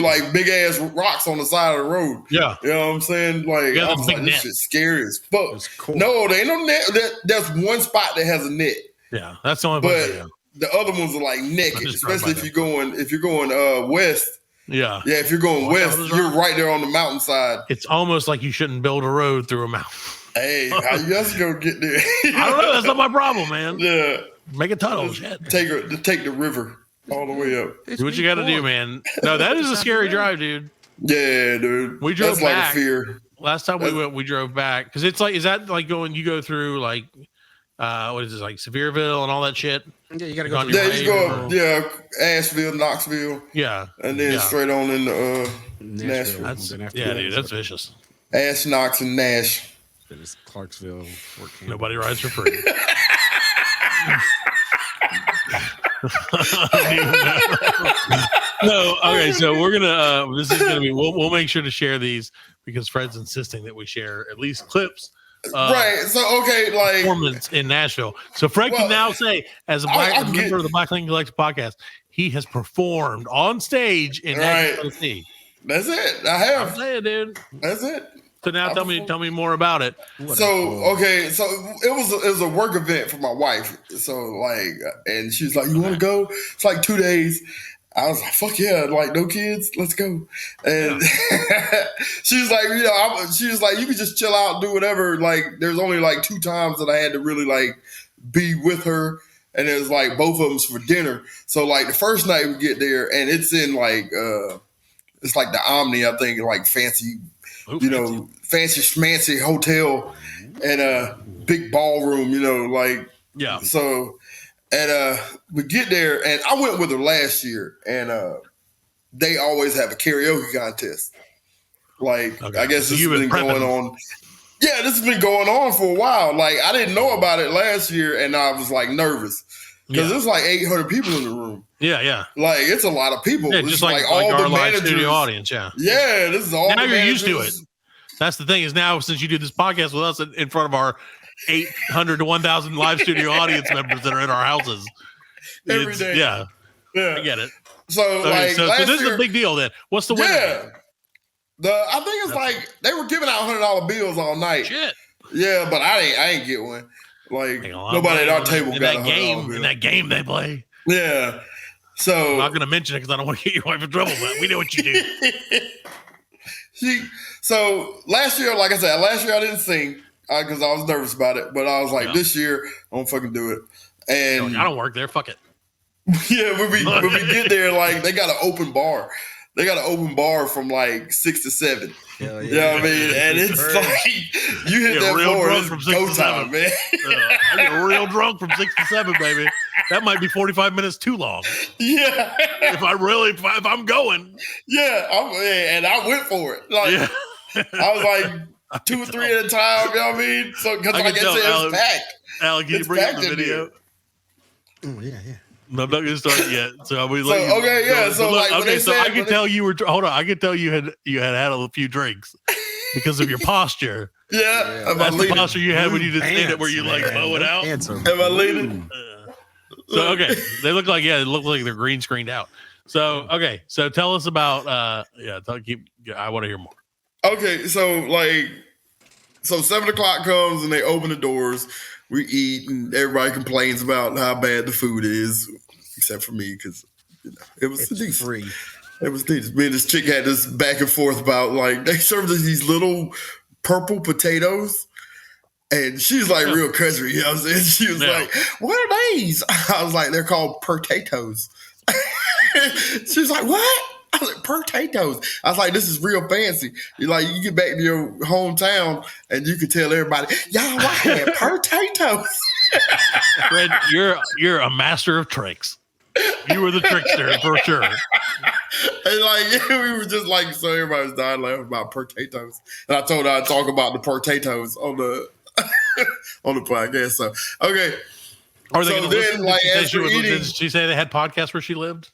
like big ass rocks on the side of the road. Yeah. You know what I'm saying? Like, I was like, this shit's scary as fuck. Cool. No, there ain't no net. There's one spot that has a net. Yeah, that's the only But the other ones are like naked, especially if you're going west. Yeah. Yeah, if you're going west, you're right there on the mountainside. It's almost like you shouldn't build a road through a mountain. Hey, how you guys gonna get there? I don't know. That's not my problem, man. Yeah. Make a tunnel. Shit. Take the river all the way up. Do what you got to do, man. No, that is a scary drive, dude. Yeah, dude. We drove back. Like a fear. Last time we went, we drove back because it's like, is that like you go through like, what is this, like Sevierville and all that shit? Yeah, you got to go. You go Asheville, Knoxville. Yeah, and then straight on into Nashville. Dude, that's vicious. Ash, Knox, and Nash. It's Clarksville. Nobody rides for free. No, okay. So we're gonna. This is gonna be. We'll make sure to share these because Fred's insisting that we share at least clips. Right. So like performance in Nashville. So Fred can now say, as a member of the Black Lincoln Collective podcast, he has performed on stage in Nashville, Tennessee. That's it. I have. I'm saying, dude. That's it. So now tell me more about it. So it was a work event for my wife. So like, and she's like, "You want to go?" It's like 2 days. I was like, "Fuck yeah!" Like, no kids, let's go. And she's like, she was like, "You can just chill out, do whatever." Like, there's only like 2 times that I had to really like be with her, and it was like both of them for dinner. So like the first night we get there, and it's in like it's like the Omni, I think, like fancy. Fancy schmancy hotel and a big ballroom, So, and we get there, and I went with her last year, and they always have a karaoke contest. Like, I guess this has been going on. Yeah, this has been going on for a while. Like, I didn't know about it last year, and I was like nervous because there's like 800 people in the room. Yeah. Like, it's a lot of people. Yeah, it's just like all the the live managers. studio audience. Yeah. Yeah, this is all. Now the you're used to managers. it. That's the thing is now since you do this podcast with us in front of our 800 to 1,000 live studio audience members that are in our houses. Every day. Yeah. I get it. So this is a big deal then. What's the winner? Yeah. I think it's like they were giving out $100 bills all night. Shit. Yeah, but I ain't get one. Like nobody at our table got a $100 bill. In that game they play. Yeah. So I'm not going to mention it because I don't want to get your wife in trouble, but we know what you do. So last year, like I said, I didn't sing because I was nervous about it. But I was like, this year, I'm gonna fucking do it. And I don't work there. Fuck it. Yeah, when we get there, like they got an open bar. They got an open bar from like 6 to 7. Yeah. You know what I mean? And it's like you hit that floor, it's go time, man. I get real drunk from 6 to 7, baby. That might be 45 minutes too long. Yeah. If I'm going. Yeah, I went for it. Like I was like 2 or 3 at a time. You know what I mean? So because like I said, it's packed. Allan, can you bring up the video? Oh yeah. No, I'm not going to start yet. So I I can tell you were. Hold on, I can tell you had a few drinks because of your posture. Yeah, that's the posture you had when you just stand it where you like bow it out. Am I leaning? So okay, they look like they're green screened out. So okay, so tell us about I want to hear more. Okay, so 7 o'clock comes and they open the doors. We eat and everybody complains about how bad the food is, except for me because it was free. It was these. Me and this chick had this back and forth about like they served us these little purple potatoes. And she's like real country, you know what I'm saying? She was like, what are these? I was like, they're called Purtatoes. She was like, what? I was like, Purtatoes. I was like, this is real fancy. You're like, you get back to your hometown and you can tell everybody, y'all, I had Purtatoes. Fred, you're a master of tricks. You were the trickster for sure. And like we were just like, so everybody was dying laughing about Purtatoes. And I told her I'd talk about the Purtatoes on the on the podcast. So okay. Are they so then, like, as for eating, did she say they had podcasts where she lived?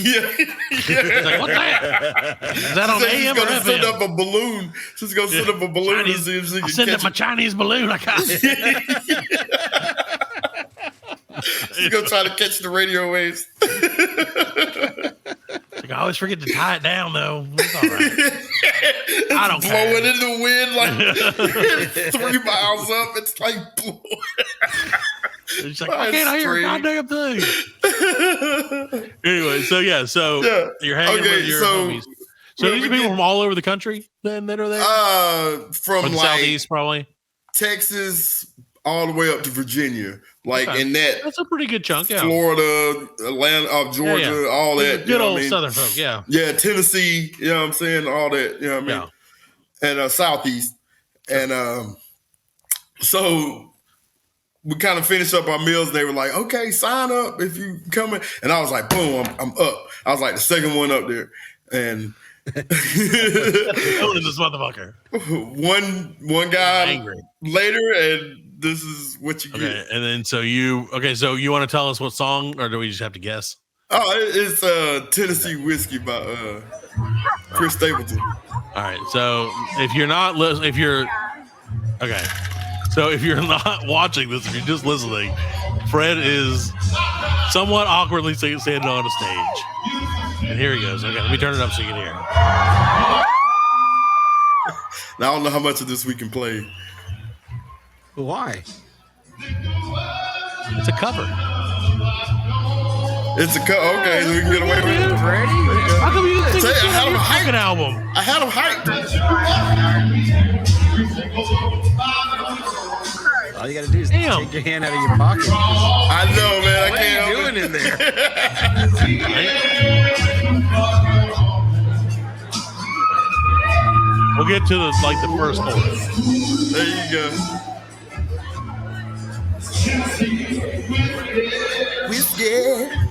Yeah. Like, what's that? Is that on AM or FM? She's gonna send up a balloon. She's gonna send up a balloon Chinese, to see if she I'll can send catch up my Chinese balloon. I got it. She's gonna try to catch the radio waves. Like, I always forget to tie it down though. It's all right. I don't blowing care. in the wind like 3 miles up. It's like blowing. She's like, I can't hear a goddamn thing. Anyway, so you're hanging with your homies. So these are people from all over the country then that are there? From the like Southeast probably. Texas all the way up to Virginia. Like in that's a pretty good chunk, yeah. Florida, Atlanta, Georgia, all that. Good old Southern folk, yeah. Yeah, Tennessee, you know what I'm saying? All that, you know what I mean? And Southeast. And so we kind of finished up our meals and they were like, okay, sign up if you coming. And I was like, boom, I'm up. I was like the second one up there. And who is this motherfucker? One guy later, and this is what you get. Okay, and then so you want to tell us what song, or do we just have to guess? Oh, it's Tennessee Whiskey by Chris Stapleton. All right, so if you're not watching this, if you're just listening, Fred is somewhat awkwardly standing on a stage. And here he goes. Okay, let me turn it up so you can hear. Now I don't know how much of this we can play. Why? It's a cover. It's a cover. Okay, so we can get away with it. Ready? How come you didn't think I had him hyped. Album? I had him hyped. All you gotta do is take your hand out of your pocket. I know, man. What are you doing in there? We'll get to the first one. There you go. Whiskey.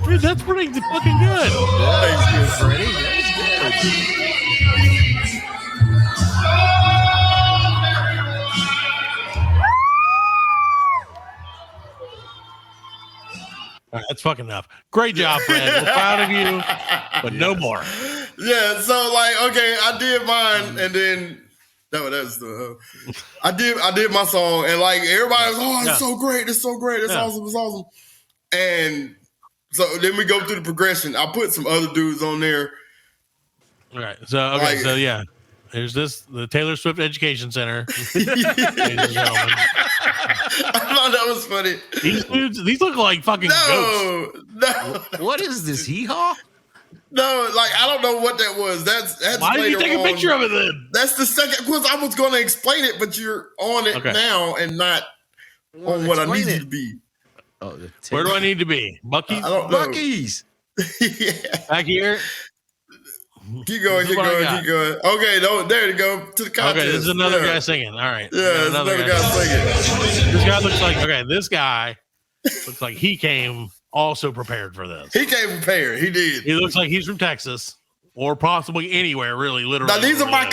Dude, that's pretty fucking good. Thanks, good, Freddy. That's good. All right, that's fucking enough. Great job, Fred. We're proud of you, but no more. Yeah, so like, okay, I did mine, and then I did my song, and like everybody was, it's so great, it's so great, it's awesome, it's awesome. And so then we go through the progression. I put some other dudes on there. All right, so there's the Taylor Swift Education Center. Ladies and gentlemen. I thought that was funny. These look like fucking goats. No. What is this, hee-haw? No, like I don't know what that was. That's why did you take a picture of it then? That's the second, because I was going to explain it, but you're on it now and not on what I need you to be. Oh, where do I need to be? Bucky's? I don't know. Bucky's. Back here. Keep going. Okay, there you go. To the contest. Okay, this is another guy singing. All right. Yeah, there's another guy singing. This guy looks like, this guy looks like he came also prepared for this. He came prepared. He did. He looks like he's from Texas or possibly anywhere, really, literally. Now, these are my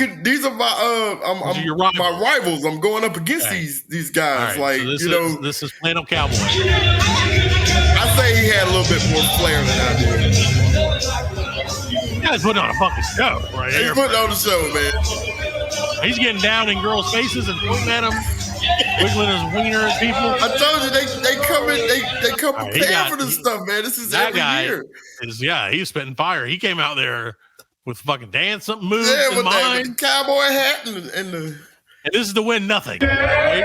rivals. I'm going up against these guys. Right, like, so this is Plano Cowboy. I say he had a little bit more flair than I did. This guy's putting on a fucking show right here. He's putting on the show, man. He's getting down in girls' faces and pointing at them, wiggling his wiener at people. I told you they come prepared for this stuff, man. This is that every guy year. He's spitting fire. He came out there with fucking dance moves in with mind. the cowboy hat and this is to win nothing, right?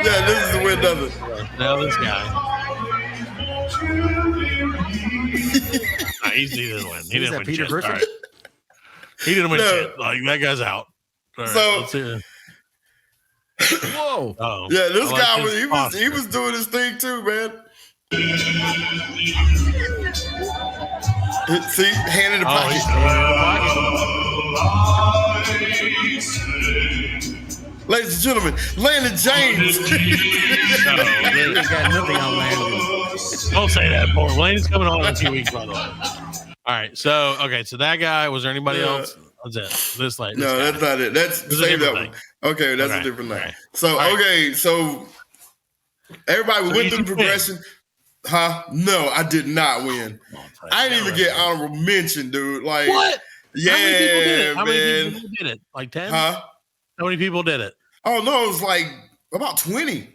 Yeah, this is to win nothing. Now this guy. He didn't win. He didn't win Peter shit. Griffin? Right. He didn't win shit. Like, that guy's out. All right, So- let's hear it. Whoa. Oh, Yeah, this I like guy his he posture. was doing his thing too, man. See, hand in the pocket. Ladies and gentlemen, Landon James. He's got nothing on Landon. Don't say that, boy. Landon's coming on in 2 weeks, by the way. All right, so that guy. Was there anybody else? That's it. This like No, this that's not it. That's save that one. Okay, that's a different thing. Right. So okay, so everybody we went through the progression. Huh? No, I did not win. I didn't even get honorable mention, dude. Like what? Yeah, How many people did it? Like 10? Huh? How many people did it? Oh no, it was like about 20.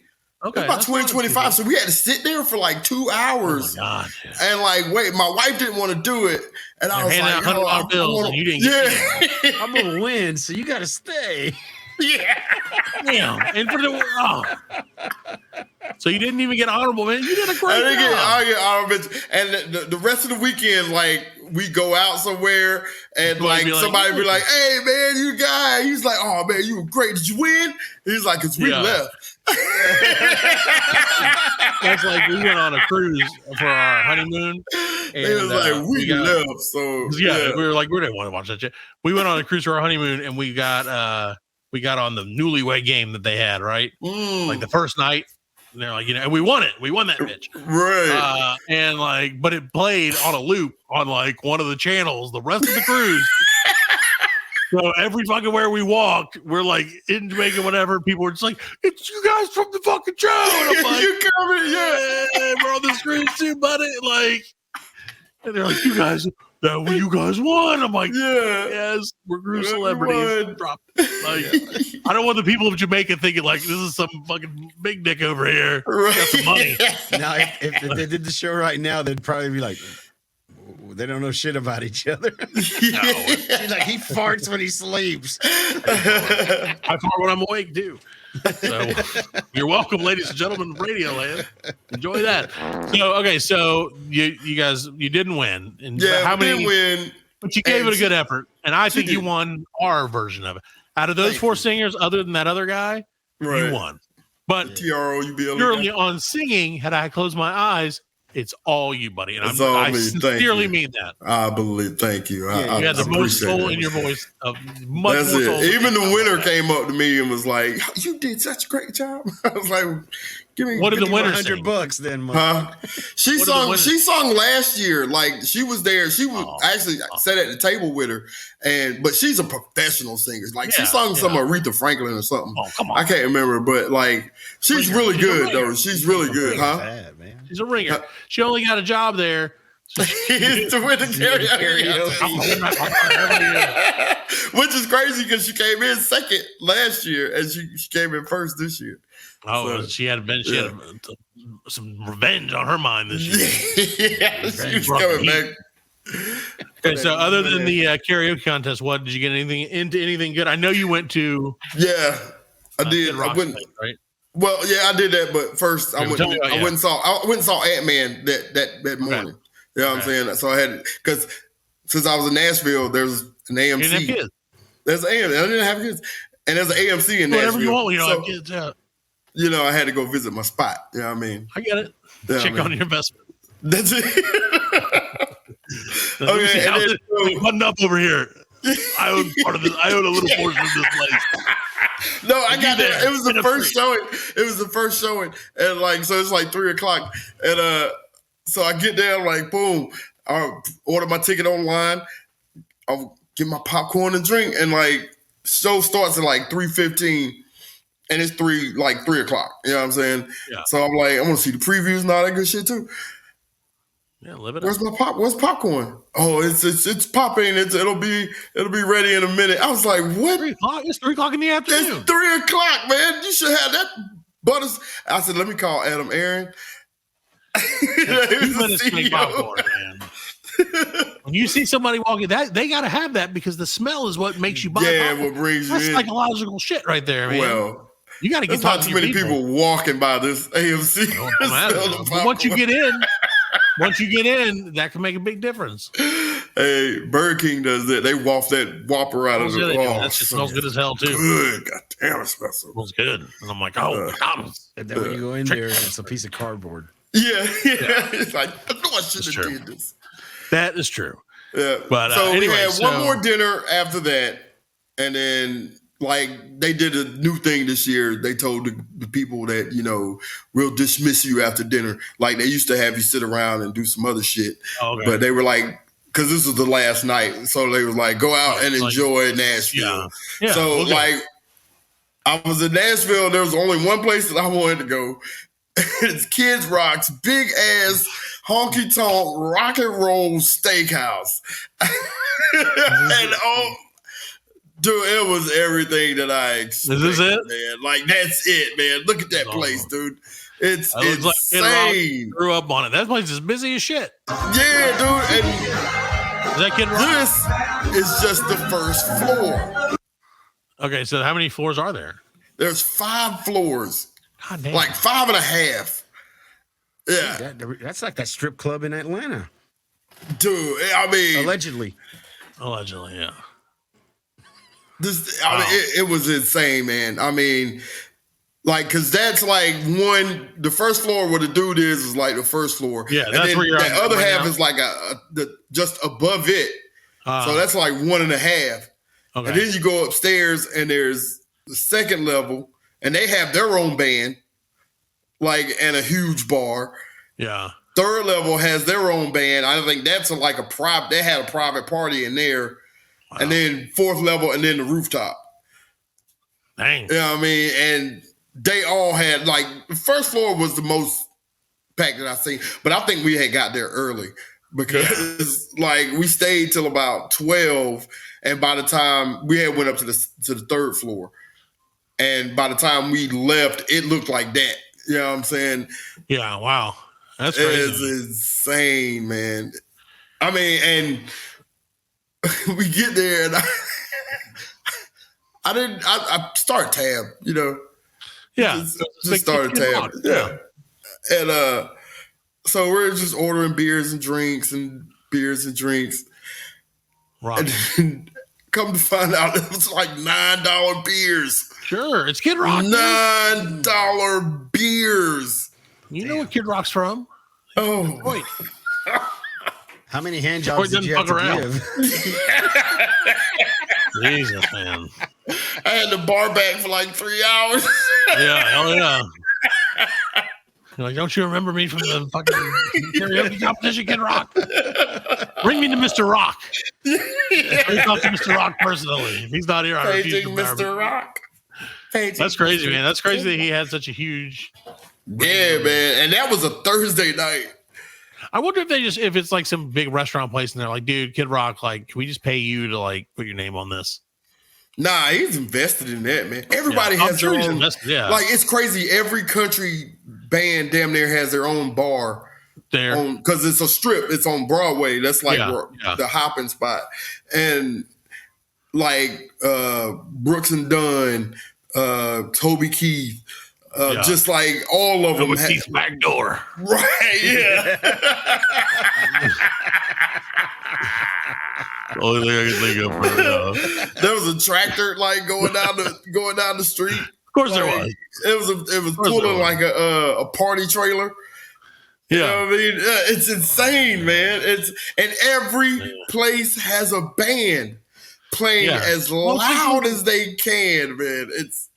Okay, about 20, 25. So we had to sit there for like 2 hours. Oh my God. And like, wait, my wife didn't want to do it. And I was like, $100 bills and you didn't get it. I'm gonna win, so you gotta stay. Yeah. Damn. And for the so you didn't even get honorable mention. You did a great job. I get honorable mention. And the rest of the weekend, like we go out somewhere and like somebody be like, hey man, you guy. He's like, oh man, you were great. Did you win? He's like, because we left. That's like we went on a cruise for our honeymoon. And, it was like we left. So yeah, we were like, we didn't want to watch that shit. We went on a cruise for our honeymoon and we got on the newlywed game that they had, right? Like the first night. And they're like, and we won it. We won that bitch. Right. And like, but it played on a loop on like one of the channels the rest of the cruise. So every fucking where we walked, we're like in Jamaica, whatever. People were just like, "It's you guys from the fucking show." And I'm like, you coming? Yeah, we're on this cruise too, buddy. Like, and they're like, "You guys won." I'm like, yes, we're cruise celebrities." Like, I don't want the people of Jamaica thinking like this is some fucking big dick over here. Got some money. Now, if they did the show right now, they'd probably be like, they don't know shit about each other. She's like, he farts when he sleeps. I fart when I'm awake too. So you're welcome, ladies and gentlemen of Radio Land. Enjoy that. So you guys didn't win. And how many didn't win? But you gave it a good effort, and I think you won our version of it. Out of those four singers, other than that other guy, you won. But purely on singing, had I closed my eyes, it's all you, buddy. And I sincerely mean that. I believe. Thank you. You had the most soul in your voice. Much more soul. Even the winner came up to me and was like, "You did such a great job." I was like, "Give me." What did the winner $100 then? Huh? She sung last year. Like she was there. She was actually sat at the table with her, but she's a professional singer. Like she sung some Aretha Franklin or something. Oh, come on. I can't remember, but like she's really good though. She's really good, huh? Bad, man. She's a ringer. She only got a job there to win the karaoke. Which is crazy because she came in second last year and she came in first this year. Oh, so, she had some revenge on her mind this year. She was coming back. Okay, so other than the karaoke contest, what did you get anything good? I know you went to. Yeah, I did. I wouldn't. Right. Well, yeah, I did that, but first I went and saw Ant-Man that morning. Okay. You know what I'm saying? So I had because since I was in Nashville, there's an AMC. You didn't have kids. There's an AMC. I didn't have kids, and there's an AMC in Nashville. Whatever you want when you don't have kids. Yeah. You know, I had to go visit my spot. You know what I mean? I get it. Check on your investment. That's it. Okay, and then, button up over here. I own part of this. I own a little portion of this place. No, I got there. It was the first showing. It was the first showing, and like so, it's like 3:00, and so I get there, I'm like, boom, I order my ticket online. I'll get my popcorn and drink, and like show starts at like 3:15, and it's 3:00. You know what I'm saying? Yeah. So I'm like, I'm gonna see the previews and all that good shit too. Yeah, live it Where's up. Where's popcorn? Oh, it's popping. It'll be ready in a minute. I was like, what? 3:00? It's 3:00 in the afternoon. It's 3:00, man. You should have that. Butters. I said, let me call Adam Aaron. Popcorn, man. When you see somebody walking, they got to have that because the smell is what makes you buy. Yeah, popcorn. what brings you That's in. psychological shit right there, man. Well, you got to get not too many people walking by this AMC. But once you get in, once you get in, that can make a big difference. Hey, Burger King does that. They waft that Whopper out of the wall. That shit smells good as hell too. Good, God damn, it smells so smells good. And I'm like, oh, McDonald's. And then when you go in there, it's a piece of cardboard. Yeah. It's like, I know I should have did this. That is true. Yeah. But so anyway, we had one more dinner after that, and then like they did a new thing this year. They told the people that, you know, we'll dismiss you after dinner. Like they used to have you sit around and do some other shit. Okay. But they were like, because this was the last night, so they were like, go out and enjoy Nashville. Yeah. So like, I was in Nashville. There was only one place that I wanted to go. It's Kids Rock's big ass honky-tonk rock and roll steakhouse. And dude, it was everything that I expected. Is this it? Man. Like that's it, man. Look at that place, dude. It's insane. Like grew up on it. That place is busy as shit. Yeah, dude. And is that Kid Rock? This is just the first floor. Okay, so how many floors are there? There's 5 floors. God damn. Like 5.5. Yeah. That's like that strip club in Atlanta. Dude, I mean. Allegedly, yeah. It was insane, man. I mean, like, cause that's like the first floor where the dude is like the first floor. Yeah, and that's then where you're the at other right half now? is like just above it. So that's like 1.5. Okay. And then you go upstairs and there's the second level and they have their own band, like, and a huge bar. Yeah. Third level has their own band. I think that's like a private. They had a private party in there. Wow. And then 4th level, and then the rooftop. Dang. You know what I mean? And they all had, like, the first floor was the most packed that I've seen. But I think we had got there early because, like, we stayed till about 12. And by the time we had went up to the 3rd floor. And by the time we left, it looked like that. You know what I'm saying? Yeah, wow. That's crazy. It's insane, man. I mean, and we get there and I start tab, you know. Yeah. Just started tab. Yeah. And so we're just ordering beers and drinks. Right. And then come to find out it was like $9 beers. Sure. It's Kid Rock. $9 beers. You know what Kid Rock's from? Oh. Wait. How many hand jobs did you have to give? Jesus, man. I had the bar back for like 3 hours. Yeah, hell yeah. You're like, don't you remember me from the fucking karaoke competition, Kid Rock? Bring me to Mr. Rock. I talk to Mr. Rock personally. If he's not here, I refuse to Mr. Rock. That's crazy, man. That's crazy that he had such a huge. Yeah, man. And that was a Thursday night. I wonder if it's like some big restaurant place and they're like, dude, Kid Rock, like, can we just pay you to like put your name on this? Nah, he's invested in that, man. Everybody has their own. Yeah. Like, it's crazy. Every country band damn near has their own bar there because it's a strip. It's on Broadway. That's like the hopping spot. And like Brooks and Dunn, Toby Keith, just like all of them. Keith's back door. Right, yeah. Only thing I can think of right now. There was a tractor like going down the street. Of course like, there was. It was pulling like a party trailer. Yeah, you know what I mean, it's insane, man. And every place has a band playing as loud as they can, man. It's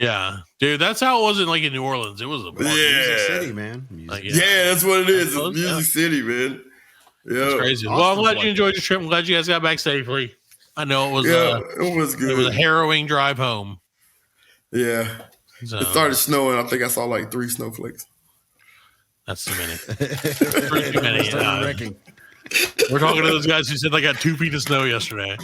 dude. That's how it was in like in New Orleans. It was a Music City, man. Like, that's what it is. It's Music City, man. Yeah, that's crazy. Awesome. Well, I'm glad you enjoyed your trip. I'm glad you guys got back safely. I know it was. It was good. It was a harrowing drive home. Yeah, it started snowing. I think I saw like 3 snowflakes. That's too many. Too many. We're talking to those guys who said they got 2 feet of snow yesterday.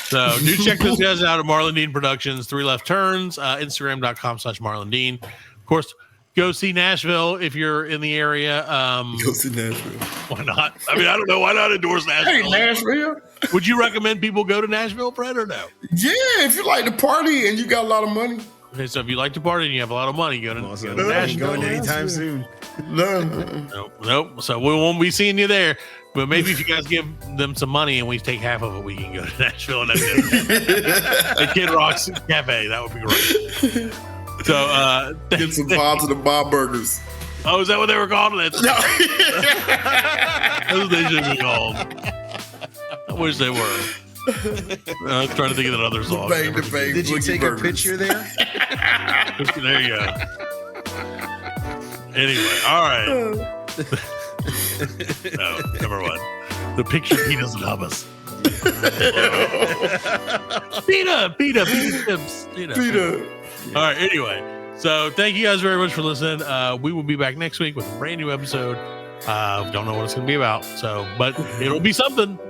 So do check those guys out at Marlon Dean Productions, 3 Left Turns, Instagram.com/Marlon Dean. Of course, go see Nashville if you're in the area. Go see Nashville. Why not? I mean, I don't know. Why not endorse Nashville? Hey, Nashville. Would you recommend people go to Nashville, Fred, or no? Yeah, if you like to party and you got a lot of money. Okay, so if you like to party and you have a lot of money, go to Ain't Nashville. going anytime soon. Nope. So we won't be seeing you there. But maybe if you guys give them some money and we take half of it, we can go to Nashville and the Kid Rock's Cafe. That would be great. So get some pods of the Bob Burgers. Oh, is that what they were called? That's what they should be called. I wish they were. I was trying to think of that other song. Bang to bang. Did you take a picture there? There you go. Anyway, all right. No, number one. The picture he doesn't have us. Peter. All right, anyway. So thank you guys very much for listening. We will be back next week with a brand new episode. Don't know what it's going to be about. But it'll be something.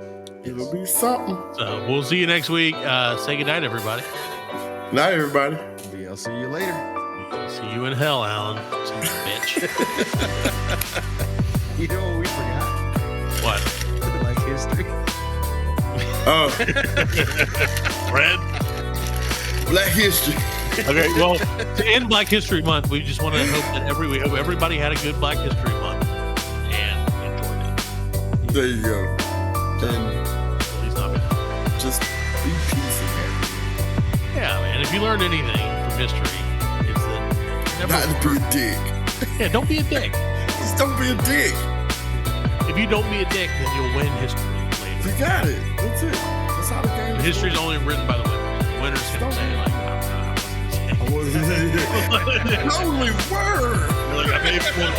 It'll be something. So we'll see you next week. Say goodnight, everybody. Night, everybody. I'll see you later. See you in hell, Allan. Son of a bitch. You know what we forgot? What? Like history. Oh. Red? Black history. Okay, well, to end Black History Month, we just want to hope that everybody had a good Black History Month and enjoyed it. There you go. And he's not bad. Just be peaceful, man. Yeah, man. If you learned anything from history, it's that not to be a dick. Yeah, don't be a dick. Just don't be a dick. If you don't be a dick, then you'll win history later. You got it. That's it. That's how the game is. History's only written by the winners. The winners can say, like, Holy word! Like, I made people,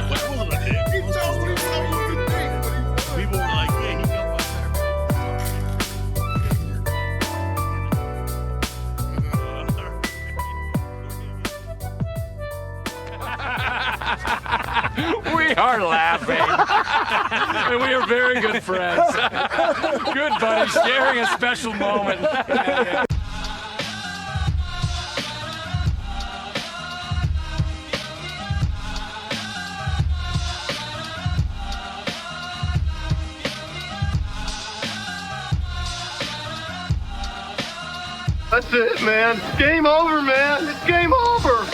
what was a dick? He told me something was a dick. People were like, yeah, he got We are laughing. And we are very good friends. Good buddy, sharing a special moment. That's it, man. Game over, man. It's game over.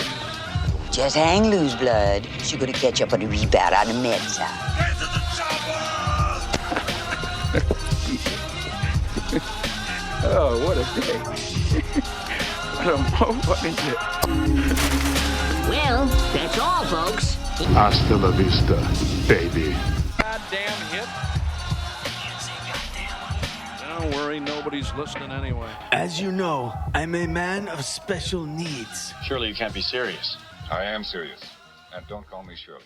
Just hang loose, blood. She's gonna catch up on the rebound on the med side. Oh, what a day. What a fucking day. Well, that's all, folks. Hasta la vista, baby. Goddamn hit. Don't worry, nobody's listening anyway. As you know, I'm a man of special needs. Surely you can't be serious. I am serious. And don't call me Shirley.